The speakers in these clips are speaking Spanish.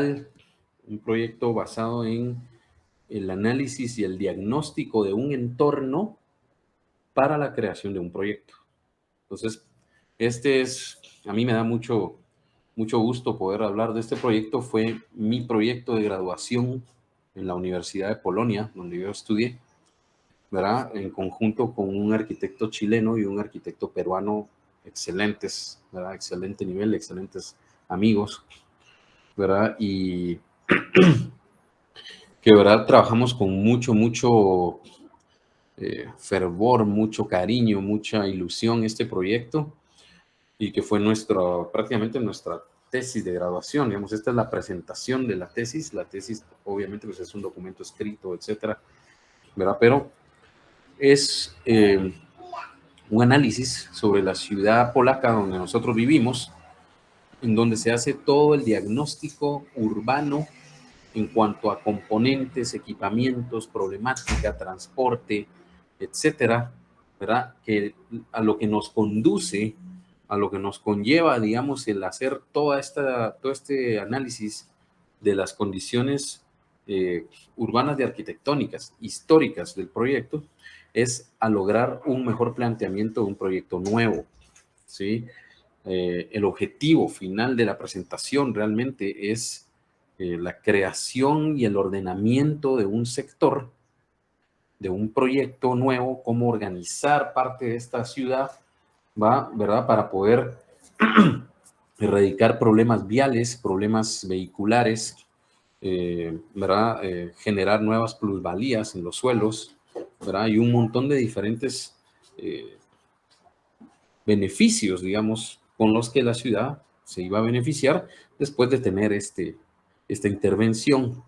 un proyecto basado en el análisis y el diagnóstico de un entorno para la creación de un proyecto. Entonces, a mí me da mucho gusto poder hablar de este proyecto. Fue mi proyecto de graduación en la Universidad de Polonia, donde yo estudié, ¿verdad? En conjunto con un arquitecto chileno y un arquitecto peruano excelentes, ¿verdad? Excelente nivel, excelentes amigos, ¿verdad? Y que, ¿verdad? Trabajamos con mucho fervor, mucho cariño, mucha ilusión este proyecto, y que fue prácticamente nuestra tesis de graduación. Digamos, esta es la presentación de la tesis. La tesis, obviamente, pues es un documento escrito, etcétera, ¿verdad? Pero es un análisis sobre la ciudad polaca donde nosotros vivimos, en donde se hace todo el diagnóstico urbano en cuanto a componentes, equipamientos, problemática, transporte, etcétera, ¿verdad? Que a lo que nos conduce, a lo que nos conlleva, digamos, el hacer todo este análisis de las condiciones urbanas y arquitectónicas, históricas del proyecto, es a lograr un mejor planteamiento de un proyecto nuevo, ¿sí? El objetivo final de la presentación realmente es la creación y el ordenamiento de un sector, de un proyecto nuevo, cómo organizar parte de esta ciudad, ¿verdad? Para poder erradicar problemas viales, problemas vehiculares, ¿verdad? Generar nuevas plusvalías en los suelos, ¿verdad? Y un montón de diferentes beneficios, digamos, con los que la ciudad se iba a beneficiar después de tener esta intervención.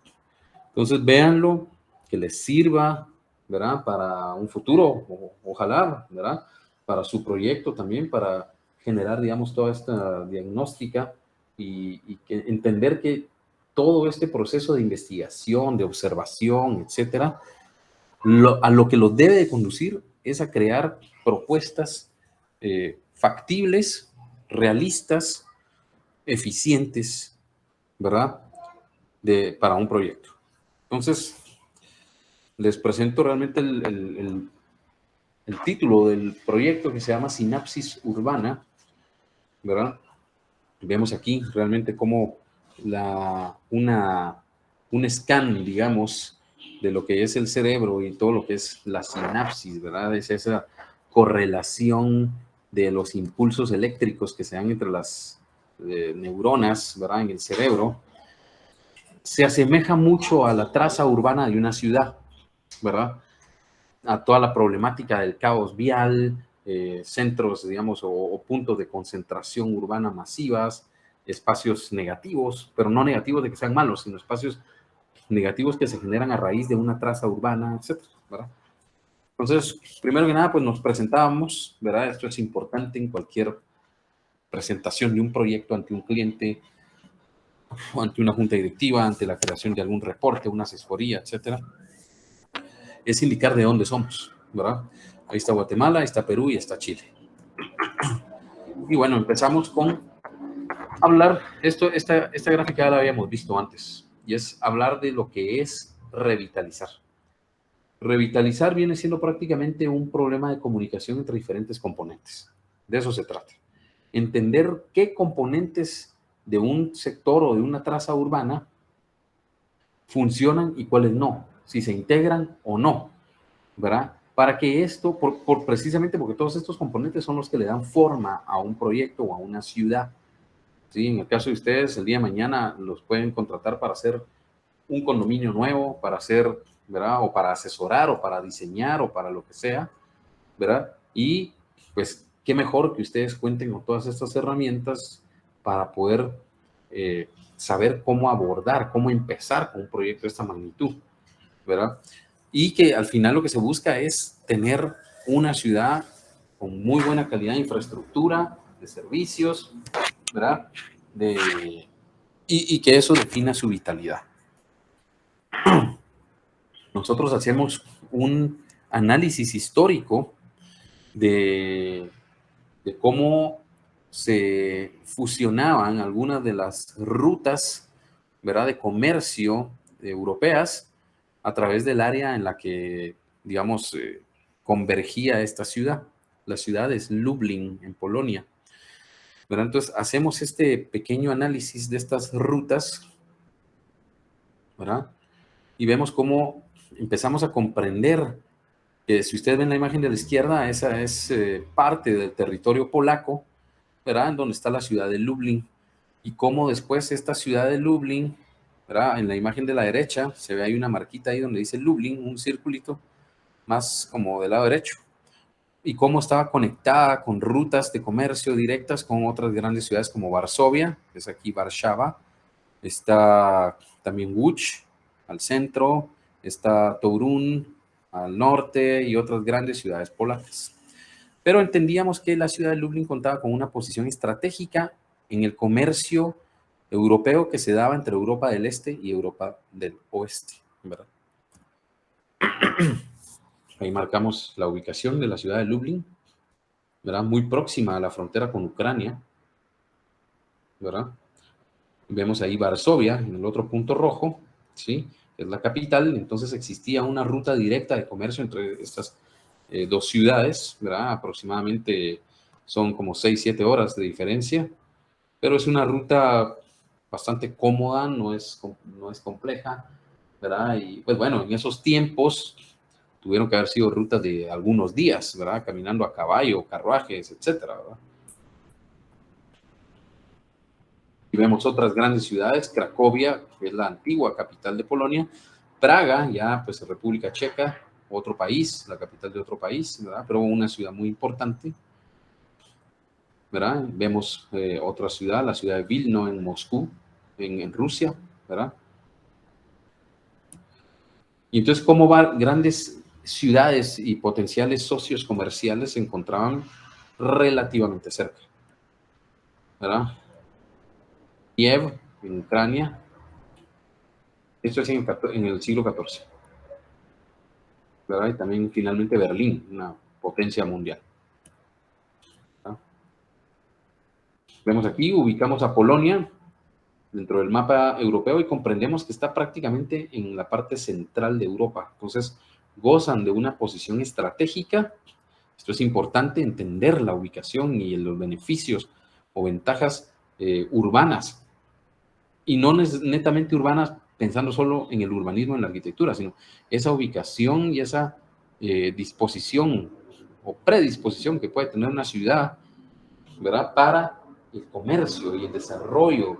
Entonces, véanlo, que les sirva, ¿verdad? Para un futuro, ojalá, ¿verdad? Para su proyecto también, para generar, digamos, toda esta diagnóstica y que entender que todo este proceso de investigación, de observación, etcétera, a lo que lo debe de conducir es a crear propuestas factibles, realistas, eficientes, ¿verdad? Para un proyecto. Entonces, les presento realmente el título del proyecto, que se llama Sinapsis Urbana, ¿verdad? Vemos aquí realmente cómo un scan, digamos, de lo que es el cerebro y todo lo que es la sinapsis, ¿verdad? Es esa correlación de los impulsos eléctricos que se dan entre las neuronas, ¿verdad? En el cerebro. Se asemeja mucho a la traza urbana de una ciudad, ¿verdad? A toda la problemática del caos vial, centros, digamos, o puntos de concentración urbana masivas, espacios negativos, pero no negativos de que sean malos, sino espacios negativos que se generan a raíz de una traza urbana, etcétera, ¿verdad? Entonces, primero que nada, pues nos presentábamos, ¿verdad? Esto es importante en cualquier presentación de un proyecto ante un cliente, o ante una junta directiva, ante la creación de algún reporte, una asesoría, etcétera. Es indicar de dónde somos, ¿verdad? Ahí está Guatemala, ahí está Perú y está Chile. Y bueno, empezamos con hablar, esta gráfica ya la habíamos visto antes, y es hablar de lo que es revitalizar. Revitalizar viene siendo prácticamente un problema de comunicación entre diferentes componentes. De eso se trata. Entender qué componentes de un sector o de una traza urbana funcionan y cuáles no, si se integran o no, ¿verdad? Para que esto, precisamente porque todos estos componentes son los que le dan forma a un proyecto o a una ciudad. ¿Sí? En el caso de ustedes, el día de mañana los pueden contratar para hacer un condominio nuevo, para hacer, ¿verdad? O para asesorar, o para diseñar, o para lo que sea, ¿verdad? Y pues, qué mejor que ustedes cuenten con todas estas herramientas para poder saber cómo abordar, cómo empezar con un proyecto de esta magnitud, ¿verdad? Y que al final lo que se busca es tener una ciudad con muy buena calidad de infraestructura, de servicios, ¿verdad? Y que eso defina su vitalidad. Nosotros hacemos un análisis histórico de cómo se fusionaban algunas de las rutas ¿verdad?, de comercio europeas a través del área en la que, digamos, convergía esta ciudad. La ciudad es Lublin, en Polonia, ¿verdad? Entonces, hacemos este pequeño análisis de estas rutas, ¿verdad? Y vemos cómo empezamos a comprender que, si ustedes ven la imagen de la izquierda, esa es parte del territorio polaco, ¿verdad?, en donde está la ciudad de Lublin. Y cómo después esta ciudad de Lublin, ¿verdad?, en la imagen de la derecha se ve ahí una marquita ahí donde dice Lublin, un circulito más como del lado derecho, y cómo estaba conectada con rutas de comercio directas con otras grandes ciudades como Varsovia, que es aquí Warszawa, está también Łódź al centro, está Torun al norte y otras grandes ciudades polacas. Pero entendíamos que la ciudad de Lublin contaba con una posición estratégica en el comercio europeo que se daba entre Europa del Este y Europa del Oeste, ¿verdad? Ahí marcamos la ubicación de la ciudad de Lublin, ¿verdad?, muy próxima a la frontera con Ucrania, ¿verdad? Vemos ahí Varsovia en el otro punto rojo, ¿sí?, es la capital. Entonces existía una ruta directa de comercio entre estas dos ciudades, ¿verdad? Aproximadamente son como 6, 7 horas de diferencia, pero es una ruta bastante cómoda, no es compleja, ¿verdad? Y pues bueno, en esos tiempos tuvieron que haber sido rutas de algunos días, ¿verdad?, caminando a caballo, carruajes, etcétera, ¿verdad? Y vemos otras grandes ciudades: Cracovia, que es la antigua capital de Polonia; Praga, ya pues República Checa, otro país, la capital de otro país, ¿verdad?, pero una ciudad muy importante, ¿verdad? Vemos otra ciudad, la ciudad de Vilno, en Moscú, en Rusia, ¿verdad? Y entonces, cómo grandes ciudades y potenciales socios comerciales se encontraban relativamente cerca, ¿verdad? Kiev, en Ucrania, esto es en el siglo XIV, ¿verdad? Y también finalmente Berlín, una potencia mundial, ¿verdad? Vemos aquí, ubicamos a Polonia dentro del mapa europeo y comprendemos que está prácticamente en la parte central de Europa. Entonces, gozan de una posición estratégica. Esto es importante, entender la ubicación y los beneficios o ventajas urbanas, y no netamente urbanas pensando solo en el urbanismo, en la arquitectura, sino esa ubicación y esa disposición o predisposición que puede tener una ciudad, ¿verdad?, para el comercio y el desarrollo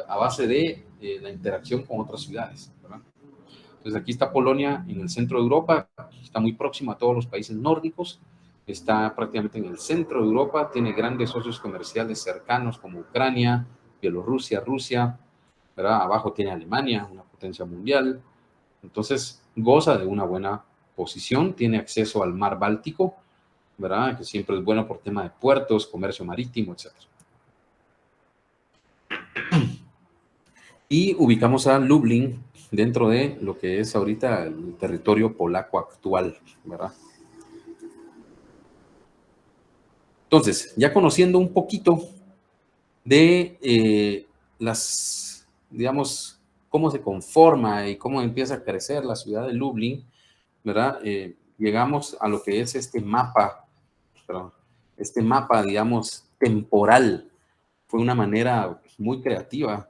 a base de la interacción con otras ciudades, ¿verdad? Entonces, aquí está Polonia en el centro de Europa, está muy próximo a todos los países nórdicos, está prácticamente en el centro de Europa, tiene grandes socios comerciales cercanos como Ucrania, Bielorrusia, Rusia, ¿verdad? Abajo tiene Alemania, una potencia mundial. Entonces, goza de una buena posición, tiene acceso al mar Báltico, ¿verdad?, que siempre es bueno por tema de puertos, comercio marítimo, etc. Y ubicamos a Lublin dentro de lo que es ahorita el territorio polaco actual, ¿verdad? Entonces, ya conociendo un poquito de digamos, cómo se conforma y cómo empieza a crecer la ciudad de Lublin, ¿verdad? Llegamos a lo que es perdón, este mapa, digamos, temporal. Fue una manera muy creativa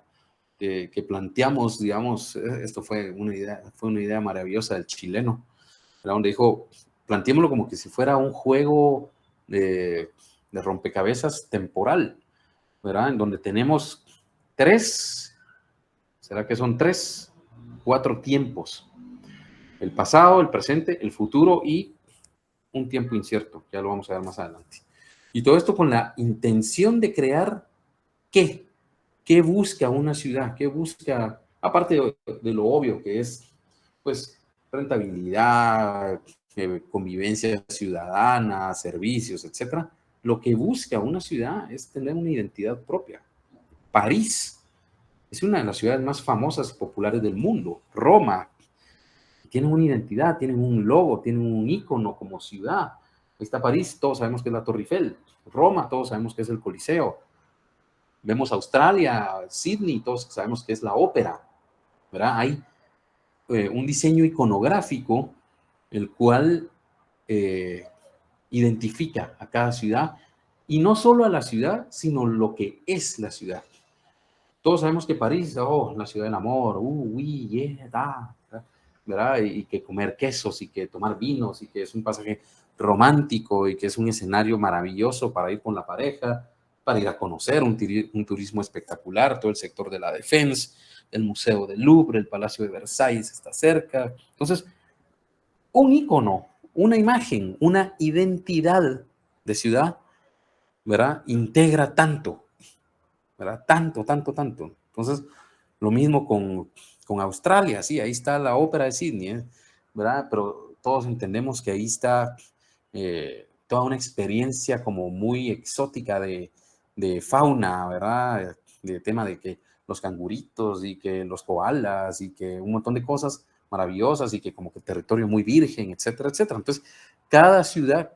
que planteamos, digamos, esto fue una idea maravillosa del chileno, ¿verdad?, donde dijo, planteémoslo como que si fuera un juego de rompecabezas temporal, ¿verdad?, en donde tenemos ¿será que son 4 tiempos? El pasado, el presente, el futuro y un tiempo incierto, ya lo vamos a ver más adelante. Y todo esto con la intención de crear, ¿qué? ¿Qué busca una ciudad? ¿Qué busca? Aparte de lo obvio que es, pues, rentabilidad, convivencia ciudadana, servicios, etcétera. Lo que busca una ciudad es tener una identidad propia. París es una de las ciudades más famosas y populares del mundo. Roma tienen una identidad, tienen un logo, tienen un icono como ciudad. Está París, todos sabemos que es la Torre Eiffel. Roma, todos sabemos que es el Coliseo. Vemos Australia, Sydney, todos sabemos que es la ópera, ¿verdad? Hay un diseño iconográfico el cual identifica a cada ciudad, y no solo a la ciudad, sino lo que es la ciudad. Todos sabemos que París, oh, la ciudad del amor, oui, yeah, da, ¿verdad? Y que comer quesos y que tomar vinos y que es un pasaje romántico y que es un escenario maravilloso para ir con la pareja, para ir a conocer un turismo espectacular, todo el sector de la defensa, el Museo del Louvre, el Palacio de Versalles está cerca. Entonces, un icono, una imagen, una identidad de ciudad, ¿verdad? Integra tanto, ¿verdad? Tanto, tanto, tanto. Entonces, lo mismo con Australia, sí, ahí está la ópera de Sydney, ¿verdad? Pero todos entendemos que ahí está toda una experiencia como muy exótica de fauna, ¿verdad? De tema de que los canguritos y que los koalas y que un montón de cosas maravillosas y que como que territorio muy virgen, etcétera, etcétera. Entonces, cada ciudad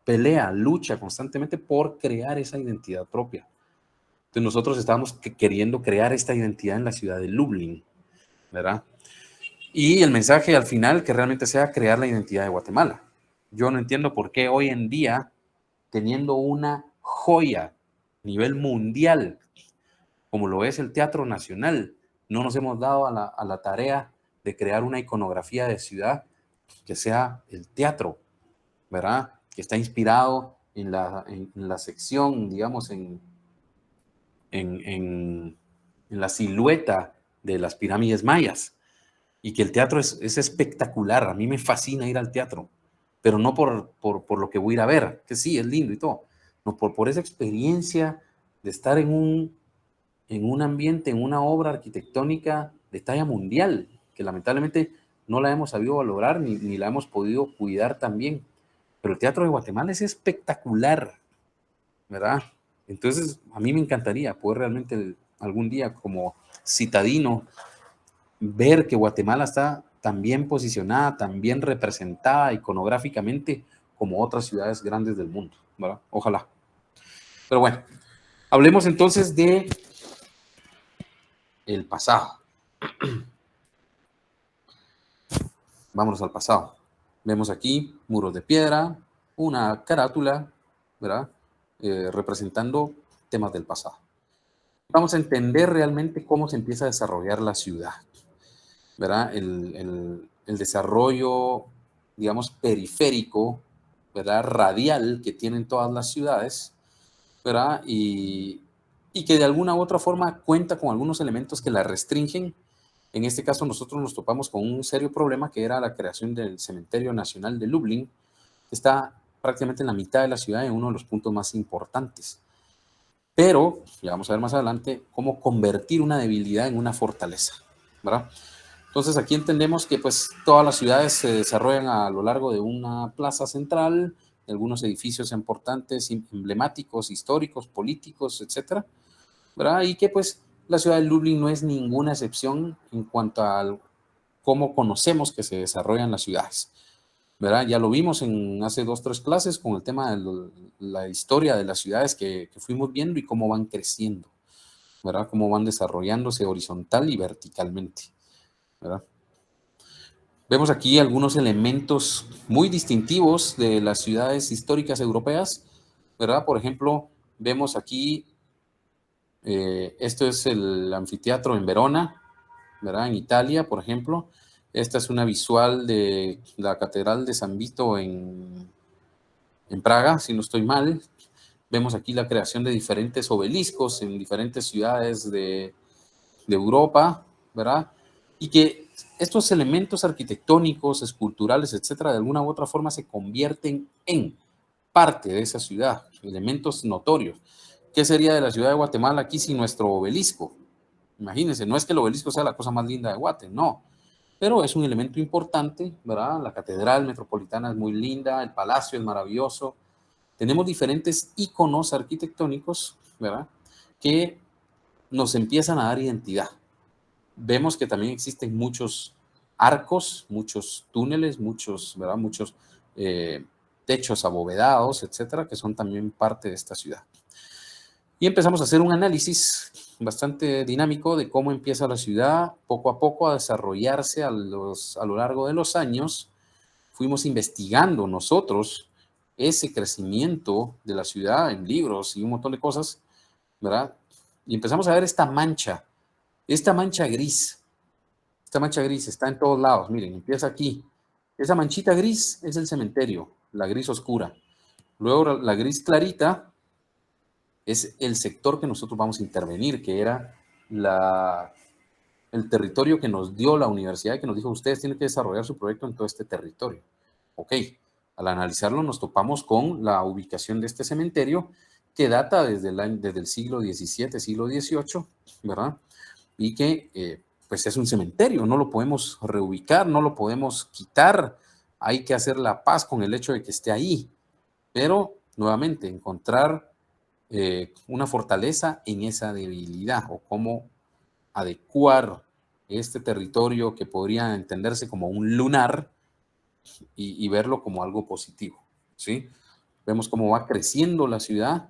pelea, lucha constantemente por crear esa identidad propia. Entonces nosotros estábamos queriendo crear esta identidad en la ciudad de Lublin, ¿verdad? Y el mensaje al final que realmente sea crear la identidad de Guatemala. Yo no entiendo por qué hoy en día, teniendo una joya a nivel mundial, como lo es el Teatro Nacional, no nos hemos dado a la tarea de crear una iconografía de ciudad que sea el teatro, ¿verdad? Que está inspirado en la sección, digamos, en, en, en la silueta de las pirámides mayas, y que el teatro es espectacular. A mí me fascina ir al teatro, pero no por lo que voy a ir a ver, que sí, es lindo y todo, no por esa experiencia de estar en un ambiente, en una obra arquitectónica de talla mundial, que lamentablemente no la hemos sabido valorar ni la hemos podido cuidar también. Pero el Teatro de Guatemala es espectacular, ¿verdad? Entonces, a mí me encantaría poder realmente algún día como citadino ver que Guatemala está tan bien posicionada, tan bien representada iconográficamente como otras ciudades grandes del mundo, ¿verdad? Ojalá. Pero bueno, hablemos entonces de el pasado. Vámonos al pasado. Vemos aquí muros de piedra, una carátula, ¿verdad? Representando temas del pasado. Vamos a entender realmente cómo se empieza a desarrollar la ciudad, ¿verdad? El desarrollo, digamos, periférico, ¿verdad? Radial que tienen todas las ciudades, ¿verdad? Y que de alguna u otra forma cuenta con algunos elementos que la restringen. En este caso nosotros nos topamos con un serio problema que era la creación del Cementerio Nacional de Lublin, que está prácticamente en la mitad de la ciudad, en uno de los puntos más importantes. Pero, ya vamos a ver más adelante, cómo convertir una debilidad en una fortaleza, ¿verdad? Entonces aquí entendemos que pues todas las ciudades se desarrollan a lo largo de una plaza central, de algunos edificios importantes, emblemáticos, históricos, políticos, etcétera, ¿verdad? Y que pues la ciudad de Lublin no es ninguna excepción en cuanto a cómo conocemos que se desarrollan las ciudades, ¿verdad? Ya lo vimos en hace 2, 3 clases con el tema de la historia de las ciudades que fuimos viendo y cómo van creciendo, ¿verdad? Cómo van desarrollándose horizontal y verticalmente, ¿verdad? Vemos aquí algunos elementos muy distintivos de las ciudades históricas europeas, ¿verdad? Por ejemplo, vemos aquí, esto es el anfiteatro en Verona, ¿verdad? En Italia, por ejemplo. Esta es una visual de la Catedral de San Vito en Praga, si no estoy mal. Vemos aquí la creación de diferentes obeliscos en diferentes ciudades de Europa, ¿verdad? Y que estos elementos arquitectónicos, esculturales, etcétera, de alguna u otra forma se convierten en parte de esa ciudad, elementos notorios. ¿Qué sería de la ciudad de Guatemala aquí sin nuestro obelisco? Imagínense, no es que el obelisco sea la cosa más linda de Guate, no, pero es un elemento importante, ¿verdad? La catedral metropolitana es muy linda, el palacio es maravilloso. Tenemos diferentes iconos arquitectónicos, ¿verdad? Que nos empiezan a dar identidad. Vemos que también existen muchos arcos, muchos túneles, muchos, ¿verdad? Muchos techos abovedados, etcétera, que son también parte de esta ciudad. Y empezamos a hacer un análisis bastante dinámico de cómo empieza la ciudad poco a poco a desarrollarse a lo largo de los años. Fuimos investigando nosotros ese crecimiento de la ciudad en libros y un montón de cosas, ¿verdad? Y empezamos a ver esta mancha gris. Esta mancha gris está en todos lados. Miren, empieza aquí. Esa manchita gris es el cementerio, la gris oscura. Luego la gris clarita es el sector que nosotros vamos a intervenir, que era el territorio que nos dio la universidad, que nos dijo, ustedes tienen que desarrollar su proyecto en todo este territorio. Ok, al analizarlo nos topamos con la ubicación de este cementerio, que data desde el siglo XVII, siglo XVIII, ¿verdad? Y que pues es un cementerio, no lo podemos reubicar, no lo podemos quitar, hay que hacer la paz con el hecho de que esté ahí, pero nuevamente encontrar una fortaleza en esa debilidad o cómo adecuar este territorio que podría entenderse como un lunar y verlo como algo positivo, ¿sí? Vemos cómo va creciendo la ciudad,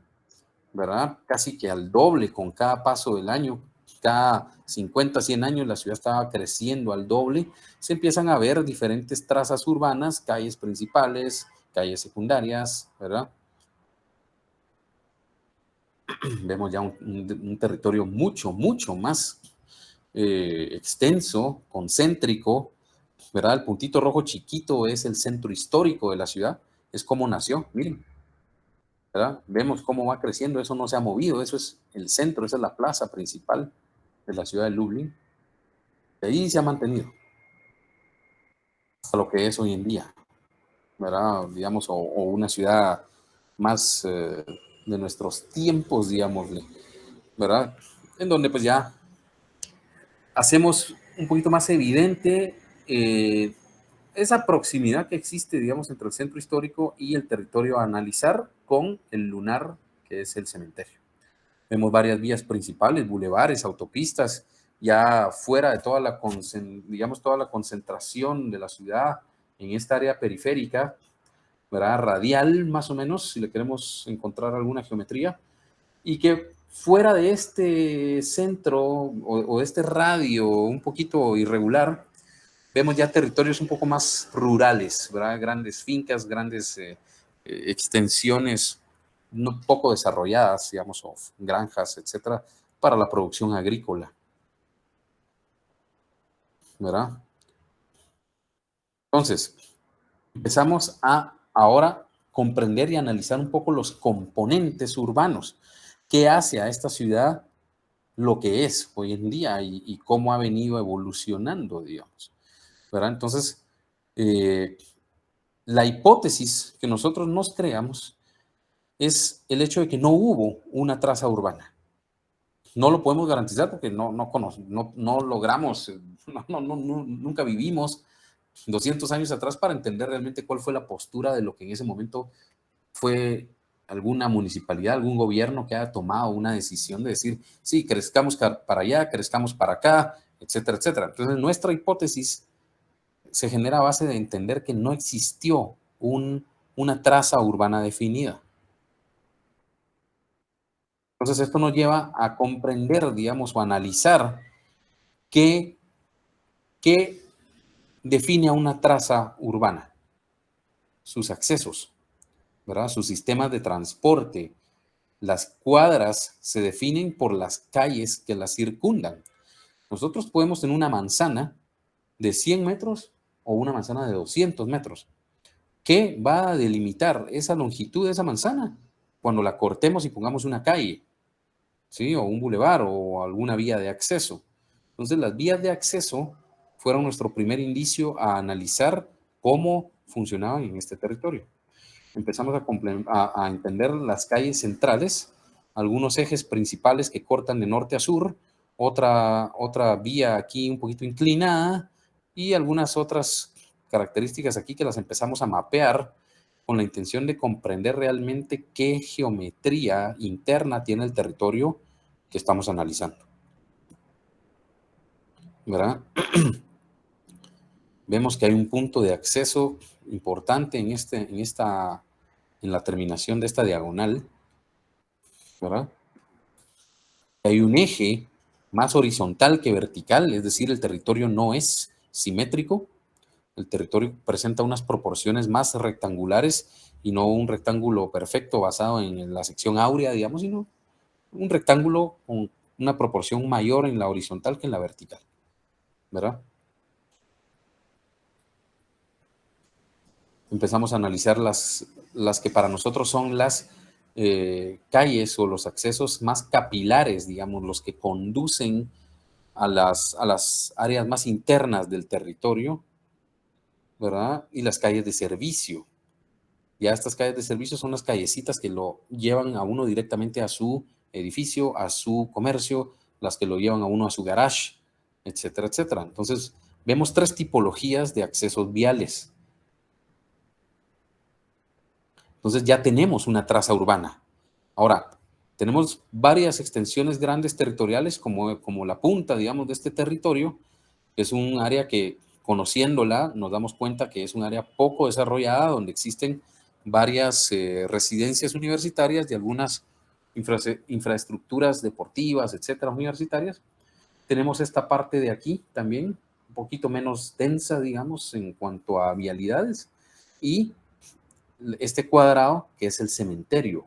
¿verdad? Casi que al doble con cada paso del año. Cada 50, 100 años la ciudad estaba creciendo al doble. Se empiezan a ver diferentes trazas urbanas, calles principales, calles secundarias, ¿verdad? Vemos ya un territorio mucho, mucho más extenso, concéntrico, ¿verdad? El puntito rojo chiquito es el centro histórico de la ciudad, es como nació, miren, ¿verdad? Vemos cómo va creciendo, eso no se ha movido, eso es el centro, esa es la plaza principal de la ciudad de Lublin, y ahí se ha mantenido hasta lo que es hoy en día, ¿verdad? Digamos, o una ciudad más de nuestros tiempos, digámosle, ¿verdad? En donde pues ya hacemos un poquito más evidente esa proximidad que existe, digamos, entre el centro histórico y el territorio a analizar con el lunar, que es el cementerio. Vemos varias vías principales, bulevares, autopistas, ya fuera de toda digamos, toda la concentración de la ciudad en esta área periférica, ¿verdad? Radial, más o menos, si le queremos encontrar alguna geometría, y que fuera de este centro o de este radio un poquito irregular, vemos ya territorios un poco más rurales, ¿verdad? Grandes fincas, grandes extensiones no poco desarrolladas, digamos, o granjas, etcétera, para la producción agrícola, ¿verdad? Entonces, empezamos a ahora comprender y analizar un poco los componentes urbanos. ¿Qué hace a esta ciudad lo que es hoy en día y cómo ha venido evolucionando, digamos? ¿Verdad? Entonces, eh, la hipótesis que nosotros nos creamos es el hecho de que no hubo una traza urbana. No lo podemos garantizar porque no logramos, nunca vivimos 200 años atrás para entender realmente cuál fue la postura de lo que en ese momento fue alguna municipalidad, algún gobierno que haya tomado una decisión de decir, sí, crezcamos para allá, crezcamos para acá, etcétera, etcétera. Entonces, nuestra hipótesis se genera a base de entender que no existió una traza urbana definida. Entonces, esto nos lleva a comprender, digamos, o analizar qué, qué define a una traza urbana, sus accesos, ¿verdad? Sus sistemas de transporte. Las cuadras se definen por las calles que las circundan. Nosotros podemos tener una manzana de 100 metros o una manzana de 200 metros. ¿Qué va a delimitar esa longitud de esa manzana? Cuando la cortemos y pongamos una calle, ¿sí? O un bulevar o alguna vía de acceso. Entonces, las vías de acceso fueron nuestro primer indicio a analizar cómo funcionaban en este territorio. Empezamos a entender las calles centrales, algunos ejes principales que cortan de norte a sur, otra vía aquí un poquito inclinada y algunas otras características aquí que las empezamos a mapear con la intención de comprender realmente qué geometría interna tiene el territorio que estamos analizando, ¿verdad? Vemos que hay un punto de acceso importante en la terminación de esta diagonal, ¿verdad? Hay un eje más horizontal que vertical, es decir, el territorio no es simétrico. El territorio presenta unas proporciones más rectangulares y no un rectángulo perfecto basado en la sección áurea, digamos, sino un rectángulo con una proporción mayor en la horizontal que en la vertical, ¿verdad? Empezamos a analizar las que para nosotros son las calles o los accesos más capilares, digamos, los que conducen a las áreas más internas del territorio, ¿verdad? Y las calles de servicio. Ya estas calles de servicio son las callecitas que lo llevan a uno directamente a su edificio, a su comercio, las que lo llevan a uno a su garage, etcétera, etcétera. Entonces, vemos tres tipologías de accesos viales. Entonces, ya tenemos una traza urbana. Ahora, tenemos varias extensiones grandes territoriales, como la punta, digamos, de este territorio, que es un área que, conociéndola, nos damos cuenta que es un área poco desarrollada, donde existen varias residencias universitarias y algunas infraestructuras deportivas, etcétera, universitarias. Tenemos esta parte de aquí también, un poquito menos densa, digamos, en cuanto a vialidades, y este cuadrado, que es el cementerio,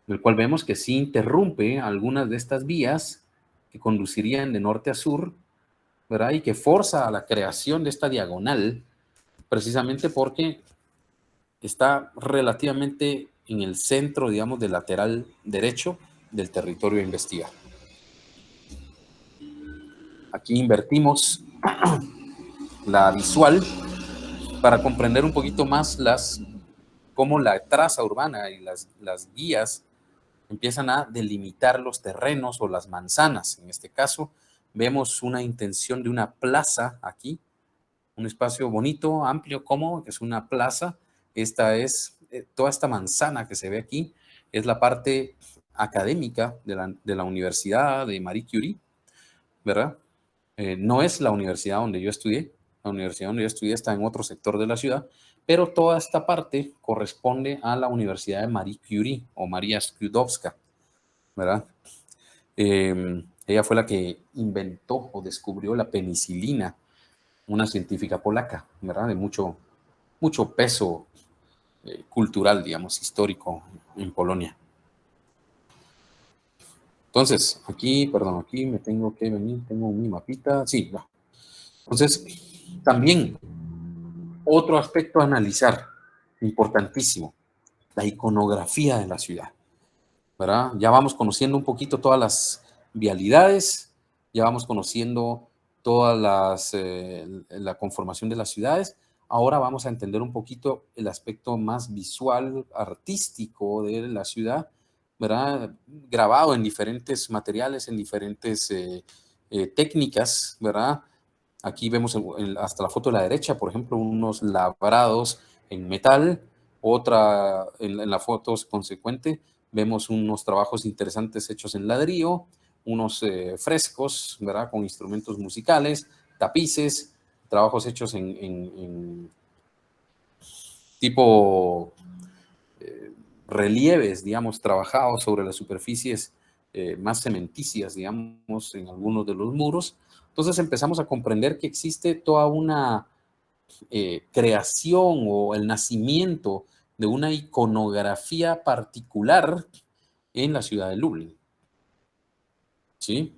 en el cual vemos que sí interrumpe algunas de estas vías que conducirían de norte a sur, ¿verdad? Y que forza a la creación de esta diagonal, precisamente porque está relativamente en el centro, digamos, del lateral derecho del territorio a investigar. Aquí invertimos la visual para comprender un poquito más cómo la traza urbana y las guías empiezan a delimitar los terrenos o las manzanas. En este caso, vemos una intención de una plaza aquí, un espacio bonito, amplio, cómodo, que es una plaza. Esta es, toda esta manzana que se ve aquí, es la parte académica de la Universidad de Marie Curie, ¿verdad? No es la universidad donde yo estudié, la universidad donde yo estudié está en otro sector de la ciudad, pero toda esta parte corresponde a la Universidad de Marie Curie o María Skłodowska, ¿verdad? Ella fue la que inventó o descubrió la penicilina, una científica polaca, ¿verdad? De mucho peso cultural, digamos, histórico en Polonia. Entonces, aquí, perdón, aquí me tengo que venir, tengo mi mapita, sí, no. Entonces, también otro aspecto a analizar, importantísimo, la iconografía de la ciudad, ¿verdad? Ya vamos conociendo un poquito todas las vialidades, ya vamos conociendo todas la conformación de las ciudades. Ahora vamos a entender un poquito el aspecto más visual, artístico de la ciudad, ¿verdad? Grabado en diferentes materiales, en diferentes técnicas, ¿verdad? Aquí vemos hasta la foto de la derecha, por ejemplo, unos labrados en metal. Otra, en la foto consecuente, vemos unos trabajos interesantes hechos en ladrillo, unos frescos, ¿verdad? Con instrumentos musicales, tapices, trabajos hechos en tipo relieves, digamos, trabajados sobre las superficies más cementicias, digamos, en algunos de los muros. Entonces empezamos a comprender que existe toda una creación o el nacimiento de una iconografía particular en la ciudad de Lublin. ¿Sí?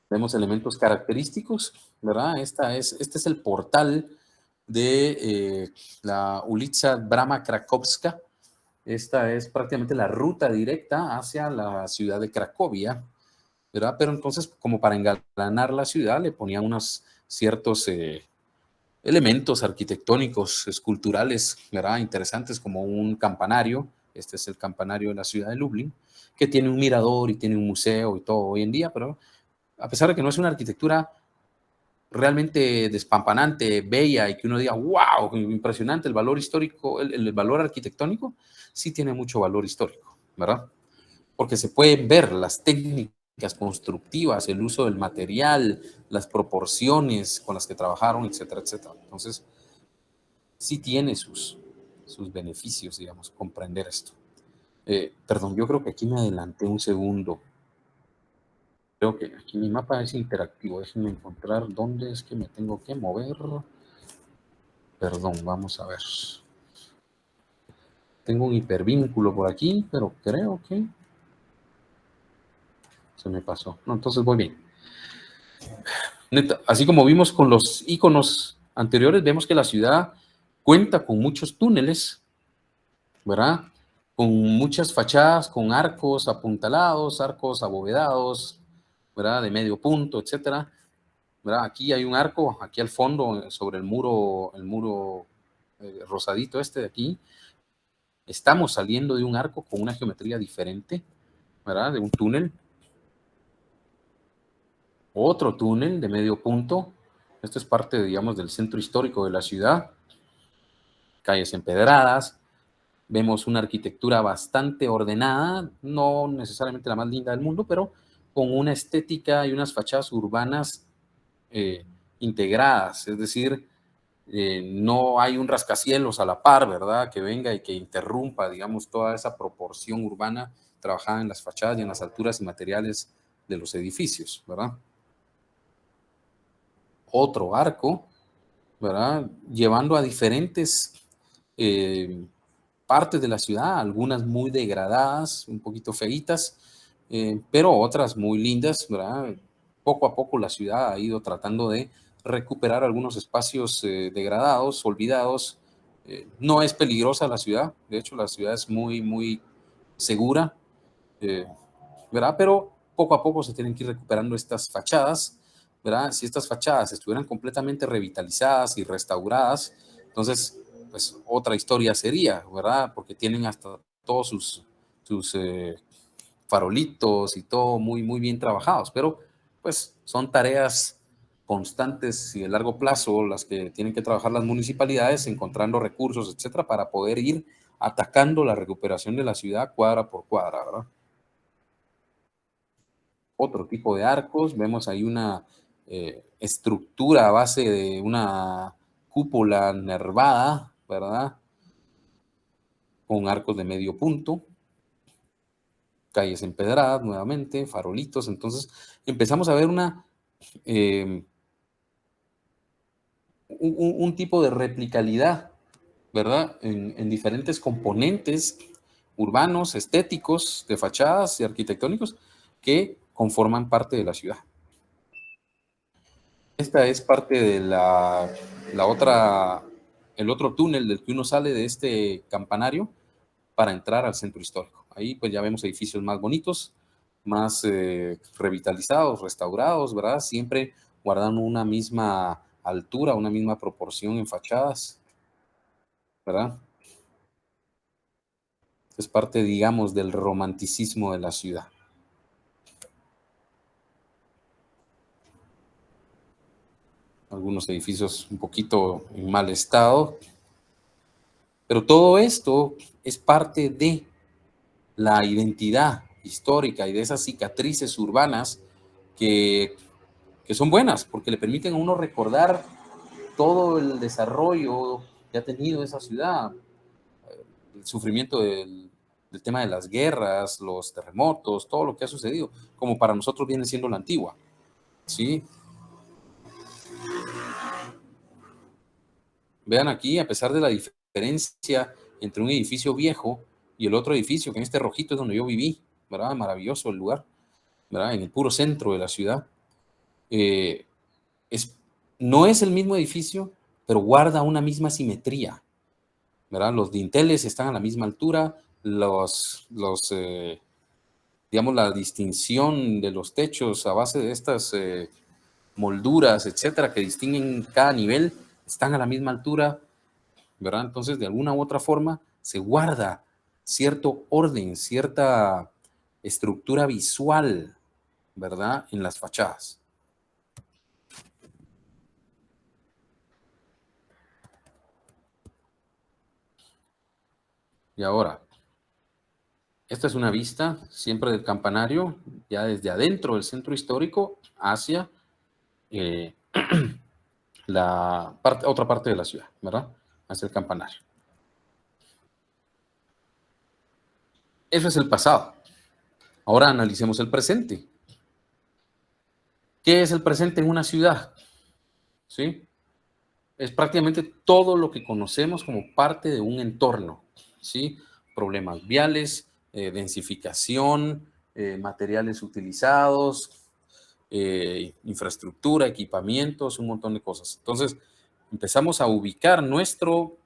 Vemos elementos característicos, ¿verdad? Este es el portal de la Ulica Brama Krakowska. Esta es prácticamente la ruta directa hacia la ciudad de Cracovia, ¿verdad? Pero entonces, como para engalanar la ciudad, le ponían unos ciertos elementos arquitectónicos, esculturales, ¿verdad? Interesantes, como un campanario. Este es el campanario de la ciudad de Lublin, que tiene un mirador y tiene un museo y todo hoy en día, pero a pesar de que no es una arquitectura realmente despampanante, bella y que uno diga, wow, impresionante el valor histórico, el valor arquitectónico, sí tiene mucho valor histórico, ¿verdad? Porque se pueden ver las técnicas constructivas, el uso del material, las proporciones con las que trabajaron, etcétera, etcétera. Entonces, sí tiene sus beneficios, digamos, comprender esto. Perdón, yo creo que aquí me adelanté un segundo. Creo que aquí mi mapa es interactivo. Déjenme encontrar dónde es que me tengo que mover. Perdón, vamos a ver. Tengo un hipervínculo por aquí, pero creo que se me pasó. No, entonces voy bien. Neta, así como vimos con los iconos anteriores, vemos que la ciudad cuenta con muchos túneles, ¿verdad? Con muchas fachadas, con arcos apuntalados, arcos abovedados, ¿verdad? De medio punto, etcétera. ¿Verdad? Aquí hay un arco, aquí al fondo, sobre el muro rosadito este de aquí. Estamos saliendo de un arco con una geometría diferente, ¿verdad? De un túnel. Otro túnel de medio punto. Esto es parte, digamos, del centro histórico de la ciudad. Calles empedradas. Vemos una arquitectura bastante ordenada, no necesariamente la más linda del mundo, pero con una estética y unas fachadas urbanas eh, integradas, es decir, no hay un rascacielos a la par, ¿verdad? Que venga y que interrumpa, digamos, toda esa proporción urbana trabajada en las fachadas y en las alturas y materiales de los edificios, ¿verdad? Otro arco, ¿verdad? Llevando a diferentes eh, partes de la ciudad, algunas muy degradadas, un poquito feitas, pero otras muy lindas, ¿verdad? Poco a poco la ciudad ha ido tratando de recuperar algunos espacios degradados, olvidados. No es peligrosa la ciudad, de hecho la ciudad es muy, muy segura, eh, ¿verdad? Pero poco a poco se tienen que ir recuperando estas fachadas, ¿verdad? Si estas fachadas estuvieran completamente revitalizadas y restauradas, entonces, pues otra historia sería, ¿verdad? Porque tienen hasta todos sus farolitos y todo muy, muy bien trabajados, pero pues son tareas constantes y de largo plazo las que tienen que trabajar las municipalidades, encontrando recursos, etcétera, para poder ir atacando la recuperación de la ciudad cuadra por cuadra, ¿verdad? Otro tipo de arcos. Vemos ahí una estructura a base de una cúpula nervada, ¿verdad? Con arcos de medio punto, calles empedradas nuevamente, farolitos. Entonces empezamos a ver eh, un tipo de replicalidad, ¿verdad? En diferentes componentes urbanos, estéticos, de fachadas y arquitectónicos que conforman parte de la ciudad. Esta es parte de la otra, el otro túnel del que uno sale de este campanario para entrar al centro histórico. Ahí pues ya vemos edificios más bonitos, más revitalizados, restaurados, ¿verdad? Siempre guardando una misma altura, una misma proporción en fachadas, ¿verdad? Es parte, digamos, del romanticismo de la ciudad. Algunos edificios un poquito en mal estado, pero todo esto es parte de la identidad histórica y de esas cicatrices urbanas que, que son buenas porque le permiten a uno recordar todo el desarrollo que ha tenido esa ciudad, el sufrimiento del tema de las guerras, los terremotos, todo lo que ha sucedido, como para nosotros viene siendo la antigua, ¿sí? Vean aquí, a pesar de la diferencia entre un edificio viejo y el otro edificio, que en este rojito es donde yo viví, ¿verdad? Maravilloso el lugar, ¿verdad? En el puro centro de la ciudad. Eh, es, no es el mismo edificio, pero guarda una misma simetría, ¿verdad? Los dinteles están a la misma altura, digamos, la distinción de los techos a base de estas molduras, etcétera, que distinguen cada nivel, están a la misma altura, ¿verdad? Entonces, de alguna u otra forma, se guarda cierto orden, cierta estructura visual, ¿verdad? En las fachadas. Y ahora, esta es una vista siempre del campanario, ya desde adentro del centro histórico hacia eh, otra parte de la ciudad, ¿verdad? Hacia el campanario. Eso es el pasado. Ahora analicemos el presente. ¿Qué es el presente en una ciudad? ¿Sí? Es prácticamente todo lo que conocemos como parte de un entorno, ¿sí? Problemas viales, densificación, materiales utilizados, infraestructura, equipamientos, un montón de cosas. Entonces, empezamos a ubicar nuestro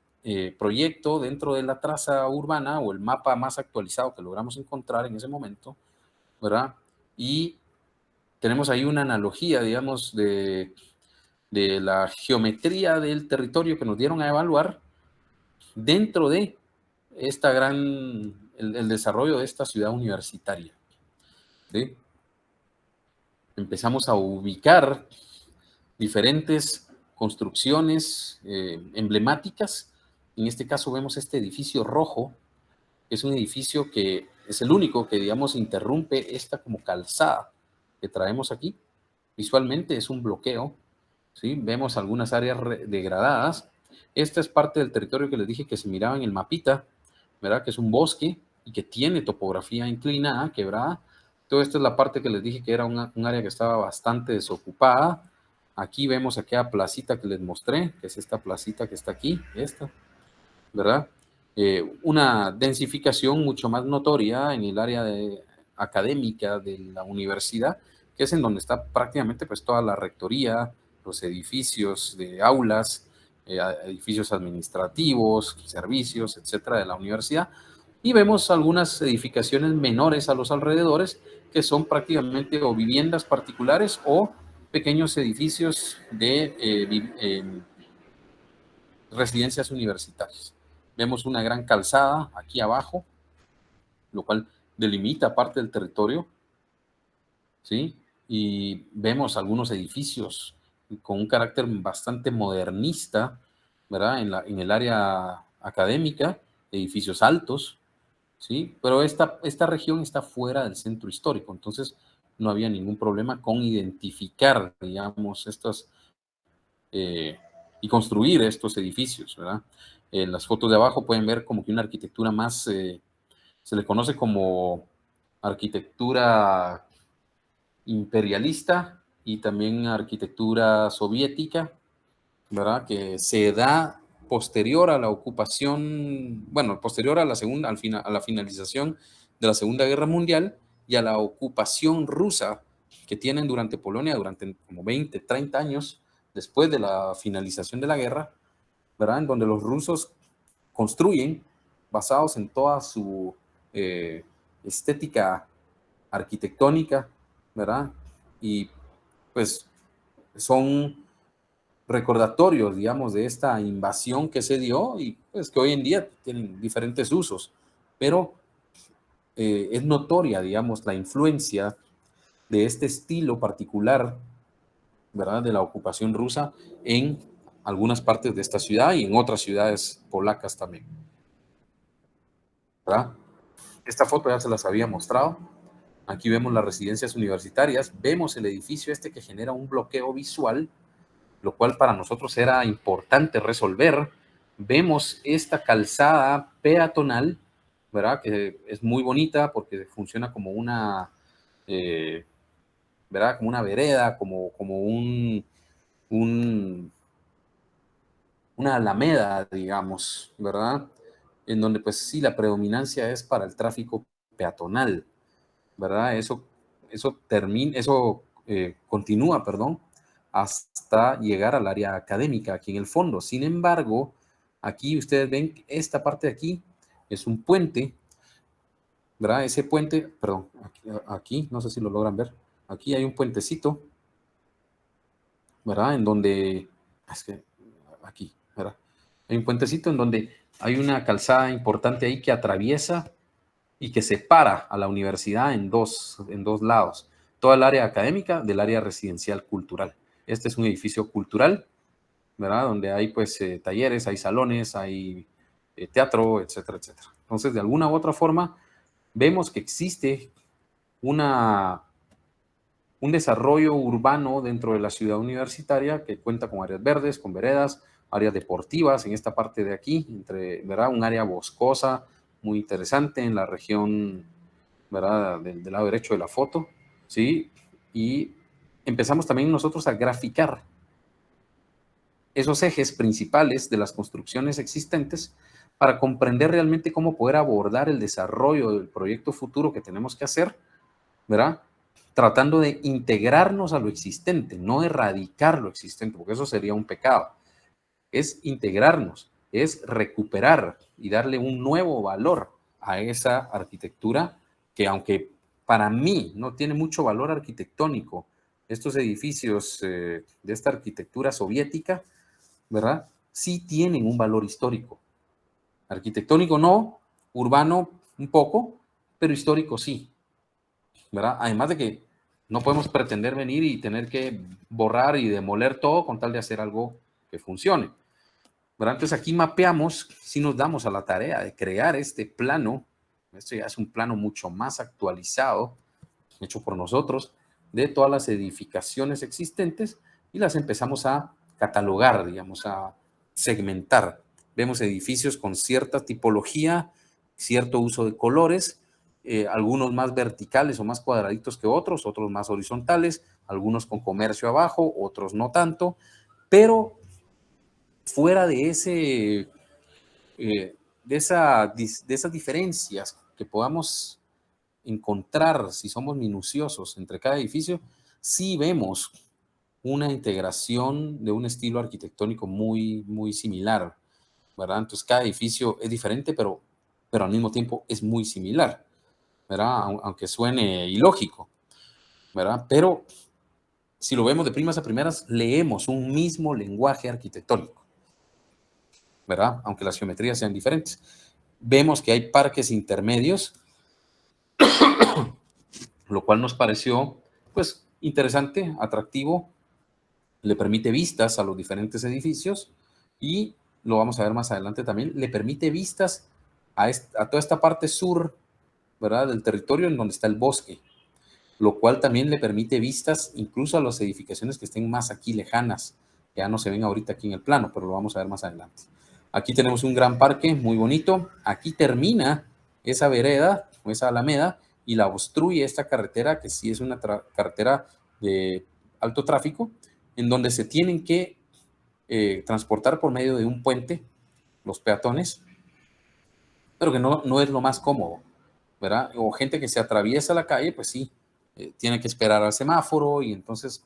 proyecto dentro de la traza urbana o el mapa más actualizado que logramos encontrar en ese momento, ¿verdad? Y tenemos ahí una analogía, digamos, de la geometría del territorio que nos dieron a evaluar dentro de esta el desarrollo de esta ciudad universitaria. ¿Sí? Empezamos a ubicar diferentes construcciones emblemáticas. En este caso vemos este edificio rojo, que es un edificio que es el único que, digamos, interrumpe esta como calzada que traemos aquí. Visualmente es un bloqueo, ¿sí? Vemos algunas áreas degradadas. Esta es parte del territorio que les dije que se miraba en el mapita, ¿verdad? Que es un bosque y que tiene topografía inclinada, quebrada. Toda esta es la parte que les dije que era un área que estaba bastante desocupada. Aquí vemos aquella placita que les mostré, que es esta placita que está aquí, esta, ¿verdad? Una densificación mucho más notoria en el área académica de la universidad, que es en donde está prácticamente pues toda la rectoría, los edificios de aulas, edificios administrativos, servicios, etcétera, de la universidad. Y vemos algunas edificaciones menores a los alrededores, que son prácticamente o viviendas particulares o pequeños edificios de residencias universitarias. Vemos una gran calzada aquí abajo, lo cual delimita parte del territorio, ¿sí? Y vemos algunos edificios con un carácter bastante modernista, ¿verdad? En el área académica, edificios altos, ¿sí? Pero esta región está fuera del centro histórico, entonces no había ningún problema con identificar, digamos, eh, y construir estos edificios, ¿verdad? En las fotos de abajo pueden ver como que una arquitectura más, se le conoce como arquitectura imperialista y también arquitectura soviética, ¿verdad? Que se da posterior a la ocupación, bueno, posterior a la segunda, a la finalización de la Segunda Guerra Mundial y a la ocupación rusa que tienen durante Polonia durante como 20, 30 años después de la finalización de la guerra, ¿verdad? En donde los rusos construyen basados en toda su estética arquitectónica, ¿verdad? Y pues son recordatorios, digamos, de esta invasión que se dio y pues que hoy en día tienen diferentes usos, pero es notoria, digamos, la influencia de este estilo particular, ¿verdad?, de la ocupación rusa en algunas partes de esta ciudad y en otras ciudades polacas también, ¿verdad? Esta foto ya se las había mostrado. Aquí vemos las residencias universitarias, vemos el edificio este que genera un bloqueo visual, lo cual para nosotros era importante resolver. Vemos esta calzada peatonal, ¿verdad? Que es muy bonita porque funciona como una, eh, ¿verdad? Como una vereda, como un, una alameda, digamos, ¿verdad? En donde pues sí, la predominancia es para el tráfico peatonal, ¿verdad? Eso continúa, perdón, hasta llegar al área académica aquí en el fondo. Sin embargo, aquí ustedes ven que esta parte de aquí es un puente, ¿verdad? Ese puente, perdón, aquí, no sé si lo logran ver, aquí hay un puentecito, ¿verdad? En donde, es que aquí, ¿verdad? Hay un puentecito en donde hay una calzada importante ahí que atraviesa y que separa a la universidad en dos lados, toda el área académica del área residencial cultural. Este es un edificio cultural, ¿verdad? Donde hay pues talleres, hay salones, hay teatro, etcétera, etcétera. Entonces, de alguna u otra forma, vemos que existe una, un desarrollo urbano dentro de la ciudad universitaria que cuenta con áreas verdes, con veredas, áreas deportivas en esta parte de aquí, entre, ¿verdad? Un área boscosa, muy interesante en la región, ¿verdad?, del lado derecho de la foto, ¿sí? Y empezamos también nosotros a graficar esos ejes principales de las construcciones existentes para comprender realmente cómo poder abordar el desarrollo del proyecto futuro que tenemos que hacer, ¿verdad? Tratando de integrarnos a lo existente, no erradicar lo existente, porque eso sería un pecado. Es integrarnos, es recuperar y darle un nuevo valor a esa arquitectura que, aunque para mí no tiene mucho valor arquitectónico, estos edificios de esta arquitectura soviética, ¿verdad? Sí tienen un valor histórico. Arquitectónico no, urbano un poco, pero histórico sí, ¿verdad? Además de que no podemos pretender venir y tener que borrar y demoler todo con tal de hacer algo que funcione, ¿verdad? Entonces aquí mapeamos, si nos damos a la tarea de crear este plano, esto ya es un plano mucho más actualizado, hecho por nosotros, de todas las edificaciones existentes y las empezamos a catalogar, digamos, a segmentar. Vemos edificios con cierta tipología, cierto uso de colores, algunos más verticales o más cuadraditos que otros más horizontales, algunos con comercio abajo, otros no tanto, pero fuera de de esas diferencias que podamos encontrar, si somos minuciosos entre cada edificio, sí vemos una integración de un estilo arquitectónico muy, muy similar, ¿verdad? Entonces cada edificio es diferente, pero al mismo tiempo es muy similar, ¿verdad? Aunque suene ilógico, ¿verdad? Pero si lo vemos de primas a primeras, leemos un mismo lenguaje arquitectónico, ¿verdad? Aunque las geometrías sean diferentes. Vemos que hay parques intermedios, lo cual nos pareció, pues, interesante, atractivo, le permite vistas a los diferentes edificios y, lo vamos a ver más adelante también, le permite vistas a toda esta parte sur, ¿verdad?, del territorio en donde está el bosque, lo cual también le permite vistas incluso a las edificaciones que estén más aquí lejanas, que ya no se ven ahorita aquí en el plano, pero lo vamos a ver más adelante. Aquí tenemos un gran parque muy bonito. Aquí termina esa vereda o esa alameda y la obstruye esta carretera, que sí es una carretera de alto tráfico, en donde se tienen que transportar por medio de un puente los peatones, pero que no es lo más cómodo, ¿verdad? O gente que se atraviesa la calle, pues sí, tiene que esperar al semáforo y entonces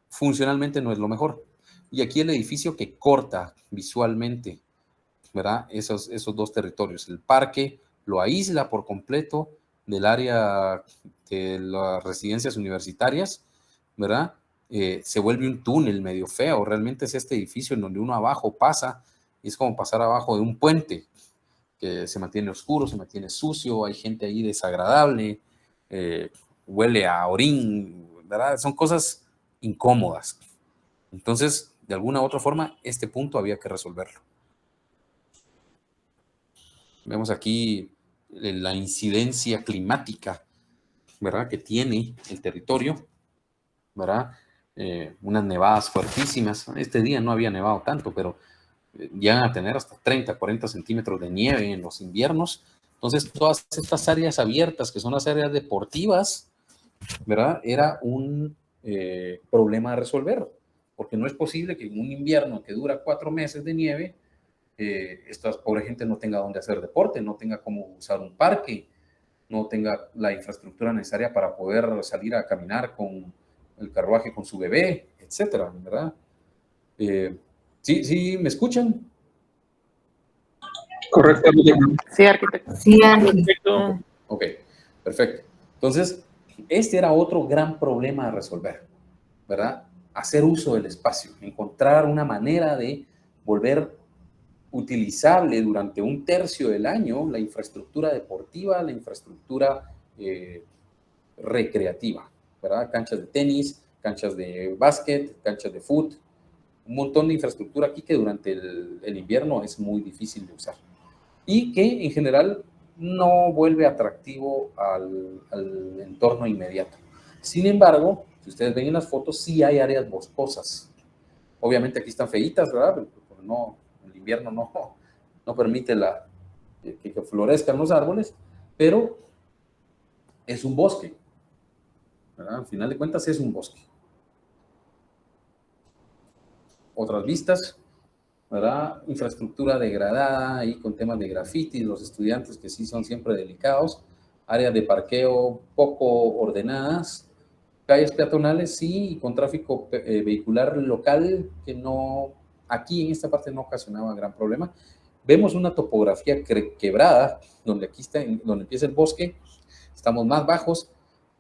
funcionalmente no es lo mejor. Y aquí el edificio que corta visualmente, ¿verdad?, esos dos territorios. El parque lo aísla por completo del área de las residencias universitarias, ¿verdad? Se vuelve un túnel medio feo. Realmente es este edificio en donde uno abajo pasa y es como pasar abajo de un puente que se mantiene oscuro, se mantiene sucio, hay gente ahí desagradable, eh, huele a orín, ¿verdad? Son cosas incómodas. Entonces, de alguna u otra forma, este punto había que resolverlo. Vemos aquí la incidencia climática, ¿verdad?, que tiene el territorio, ¿verdad? Unas nevadas fuertísimas. Este día no había nevado tanto, pero llegan a tener hasta 30, 40 centímetros de nieve en los inviernos. Entonces, todas estas áreas abiertas, que son las áreas deportivas, ¿verdad?, era un problema a resolver, porque no es posible que en un invierno que dura 4 meses de nieve, esta pobre gente no tenga dónde hacer deporte, no tenga cómo usar un parque, no tenga la infraestructura necesaria para poder salir a caminar con el carruaje con su bebé, etcétera, ¿verdad? Sí, sí, ¿me escuchan? Correcto. Sí, arquitecto. Sí, arquitecto. Ok, perfecto. Entonces, este era otro gran problema a resolver, ¿verdad? Hacer uso del espacio, encontrar una manera de volver utilizable durante un tercio del año la infraestructura deportiva, la infraestructura recreativa, ¿verdad? Canchas de tenis, canchas de básquet, canchas de fútbol, un montón de infraestructura aquí que durante el invierno es muy difícil de usar y que en general no vuelve atractivo al entorno inmediato. Sin embargo, si ustedes ven en las fotos, sí hay áreas boscosas. Obviamente aquí están feitas, ¿verdad? Pero no, el invierno no permite que florezcan los árboles, pero es un bosque, ¿verdad? Al final de cuentas es un bosque. Otras vistas, ¿verdad? Infraestructura degradada y con temas de graffiti, los estudiantes que sí son siempre delicados, áreas de parqueo poco ordenadas, calles peatonales sí, y con tráfico vehicular local que no, aquí en esta parte no ocasionaba gran problema. Vemos una topografía quebrada, donde aquí está, donde empieza el bosque, estamos más bajos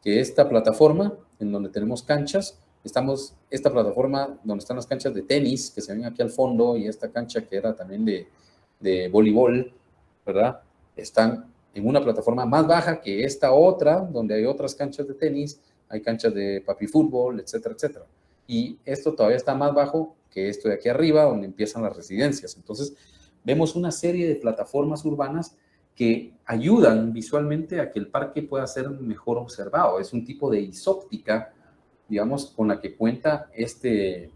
que esta plataforma, en donde tenemos canchas. Estamos, esta plataforma donde están las canchas de tenis, que se ven aquí al fondo, y esta cancha que era también de voleibol, ¿verdad? Están en una plataforma más baja que esta otra, donde hay otras canchas de tenis, hay canchas de papi fútbol, etcétera, etcétera. Y esto todavía está más bajo que esto de aquí arriba, donde empiezan las residencias. Entonces, vemos una serie de plataformas urbanas que ayudan visualmente a que el parque pueda ser mejor observado. Es un tipo de isóptica, digamos, con la que cuenta este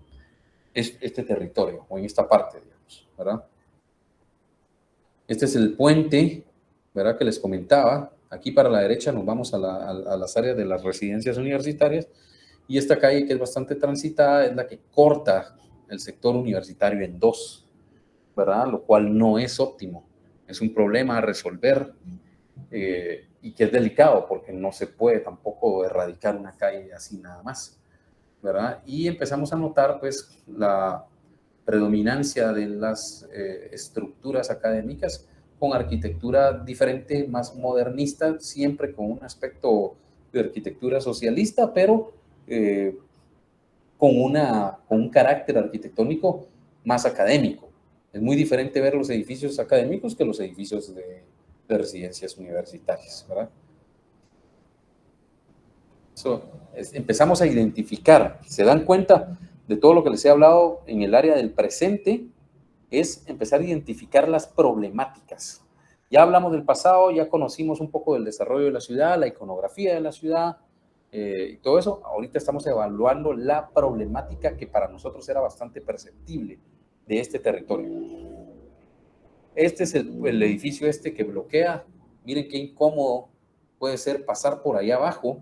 territorio, o en esta parte, digamos, ¿verdad? Este es el puente, ¿verdad? Que les comentaba. Aquí para la derecha nos vamos a las áreas de las residencias universitarias, y esta calle, que es bastante transitada, es la que corta el sector universitario en dos, ¿verdad? Lo cual no es óptimo. Es un problema a resolver, y que es delicado porque no se puede tampoco erradicar una calle así nada más, ¿verdad? Y empezamos a notar pues la predominancia de las estructuras académicas con arquitectura diferente, más modernista, siempre con un aspecto de arquitectura socialista, pero con un carácter arquitectónico más académico. Es muy diferente ver los edificios académicos que los edificios de residencias universitarias, ¿verdad? Empezamos a identificar, se dan cuenta de todo lo que les he hablado en el área del presente, es empezar a identificar las problemáticas. Ya hablamos del pasado, ya conocimos un poco del desarrollo de la ciudad, la iconografía de la ciudad, y todo eso. Ahorita estamos evaluando la problemática que para nosotros era bastante perceptible de este territorio. Este es el edificio este que bloquea. Miren qué incómodo puede ser pasar por ahí abajo,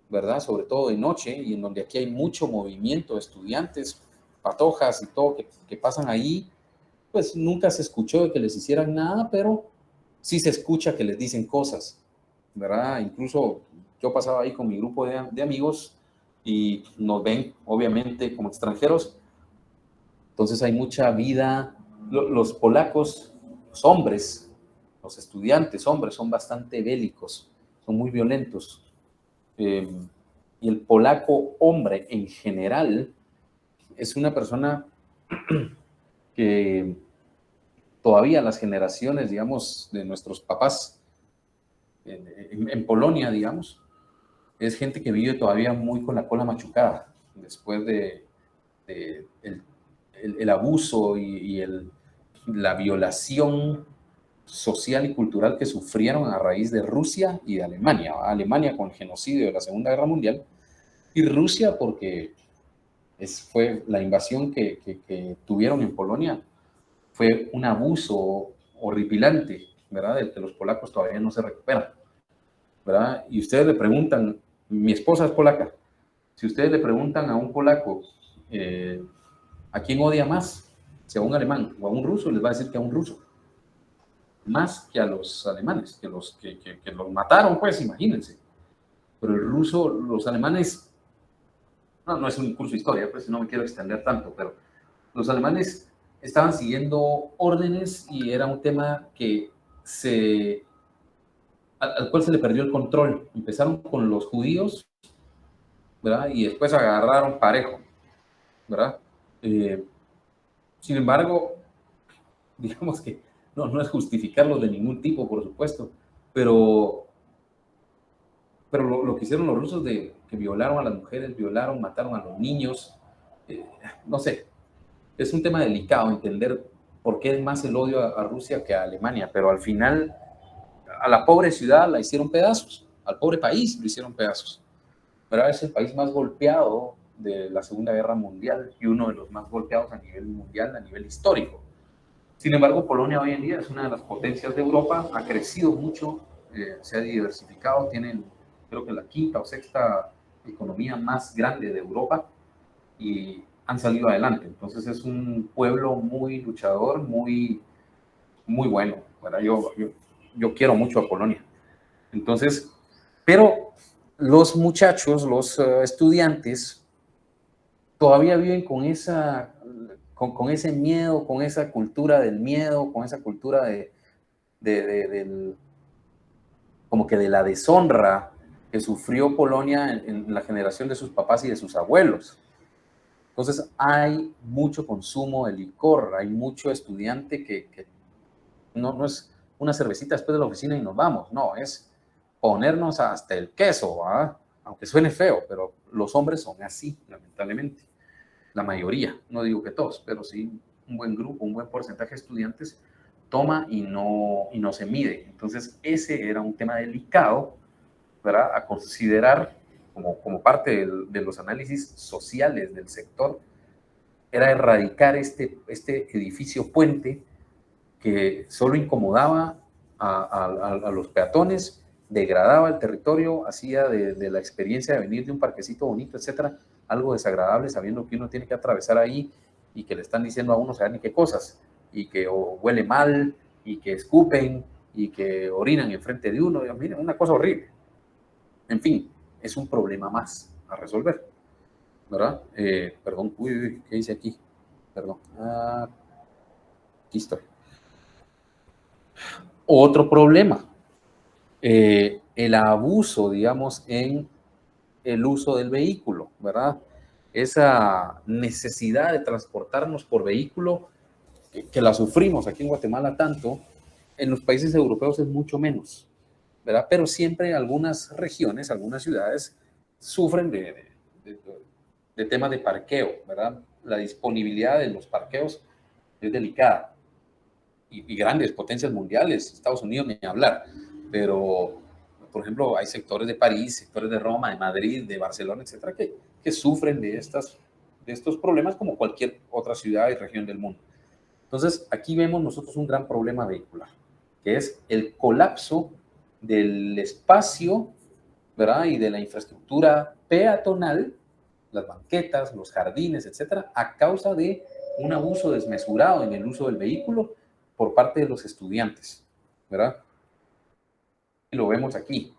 ¿verdad? Sobre todo de noche, y en donde aquí hay mucho movimiento de estudiantes, patojas y todo que pasan ahí. Pues nunca se escuchó de que les hicieran nada, pero sí se escucha que les dicen cosas, ¿verdad? Incluso yo pasaba ahí con mi grupo de amigos y nos ven, obviamente, como extranjeros. Entonces hay mucha vida. Los polacos, los hombres, los estudiantes hombres, son bastante bélicos, son muy violentos. Eh, y el polaco hombre en general es una persona que todavía las generaciones, digamos, de nuestros papás en Polonia, digamos, es gente que vive todavía muy con la cola machucada después de el abuso la violación social y cultural que sufrieron a raíz de Rusia y de Alemania. Alemania con el genocidio de la Segunda Guerra Mundial, y Rusia porque fue la invasión que tuvieron en Polonia, fue un abuso horripilante, ¿verdad? Del que los polacos todavía no se recuperan, ¿verdad? Y ustedes le preguntan, mi esposa es polaca, si ustedes le preguntan a un polaco, ¿a quién odia más? Si a un alemán o a un ruso, les va a decir que a un ruso, más que a los alemanes, que los mataron, pues imagínense. Pero el ruso, los alemanes, no es un curso de historia, pues no me quiero extender tanto, pero los alemanes estaban siguiendo órdenes y era un tema al cual se le perdió el control. Empezaron con los judíos, ¿verdad? Y después agarraron parejo, ¿verdad? Eh, Sin embargo, digamos que no es justificarlo de ningún tipo, por supuesto, pero, lo que hicieron los rusos de que violaron a las mujeres, mataron a los niños, eh, no sé, es un tema delicado entender por qué es más el odio a Rusia que a Alemania, pero al final a la pobre ciudad la hicieron pedazos, al pobre país lo hicieron pedazos. Pero es el país más golpeado de la Segunda Guerra Mundial y uno de los más golpeados a nivel mundial, a nivel histórico. Sin embargo, Polonia hoy en día es una de las potencias de Europa, ha crecido mucho, se ha diversificado, tienen creo que la quinta o sexta economía más grande de Europa y han salido adelante. Entonces es un pueblo muy luchador, muy bueno. ¿Verdad? Yo quiero mucho a Polonia. Entonces, pero los muchachos, los estudiantes, todavía viven con ese miedo, con esa cultura del miedo, con esa cultura del, como que de la deshonra que sufrió Polonia en la generación de sus papás y de sus abuelos. Entonces hay mucho consumo de licor, hay mucho estudiante que no es una cervecita después de la oficina y nos vamos, no, es ponernos hasta el queso, ¿verdad? Aunque suene feo, pero los hombres son así, lamentablemente. La mayoría, no digo que todos, pero sí un buen grupo, un buen porcentaje de estudiantes toma y no se mide. Entonces ese era un tema delicado, ¿verdad? A considerar como parte de los análisis sociales del sector, era erradicar este edificio puente que solo incomodaba a los peatones, degradaba el territorio, hacía de la experiencia de venir de un parquecito bonito, etcétera, algo desagradable, sabiendo que uno tiene que atravesar ahí y que le están diciendo a uno, saben ni qué cosas, y que huele mal, y que escupen, y que orinan enfrente de uno. Miren, una cosa horrible. En fin, es un problema más a resolver, ¿verdad? Perdón, uy, ¿qué hice aquí? Perdón. Aquí estoy. Otro problema, el abuso, digamos, en el uso del vehículo, ¿verdad? Esa necesidad de transportarnos por vehículo, que la sufrimos aquí en Guatemala tanto, en los países europeos es mucho menos, ¿verdad? Pero siempre algunas regiones, algunas ciudades sufren de, de temas de parqueo, ¿verdad? La disponibilidad de los parqueos es delicada y grandes potencias mundiales, Estados Unidos ni hablar, pero por ejemplo hay sectores de París, sectores de Roma, de Madrid, de Barcelona, etcétera, que sufren de estos problemas como cualquier otra ciudad y región del mundo. Entonces aquí vemos nosotros un gran problema vehicular, que es el colapso del espacio, ¿verdad? Y de la infraestructura peatonal, las banquetas, los jardines, etcétera, a causa de un abuso desmesurado en el uso del vehículo por parte de los estudiantes, ¿verdad? Y lo vemos aquí,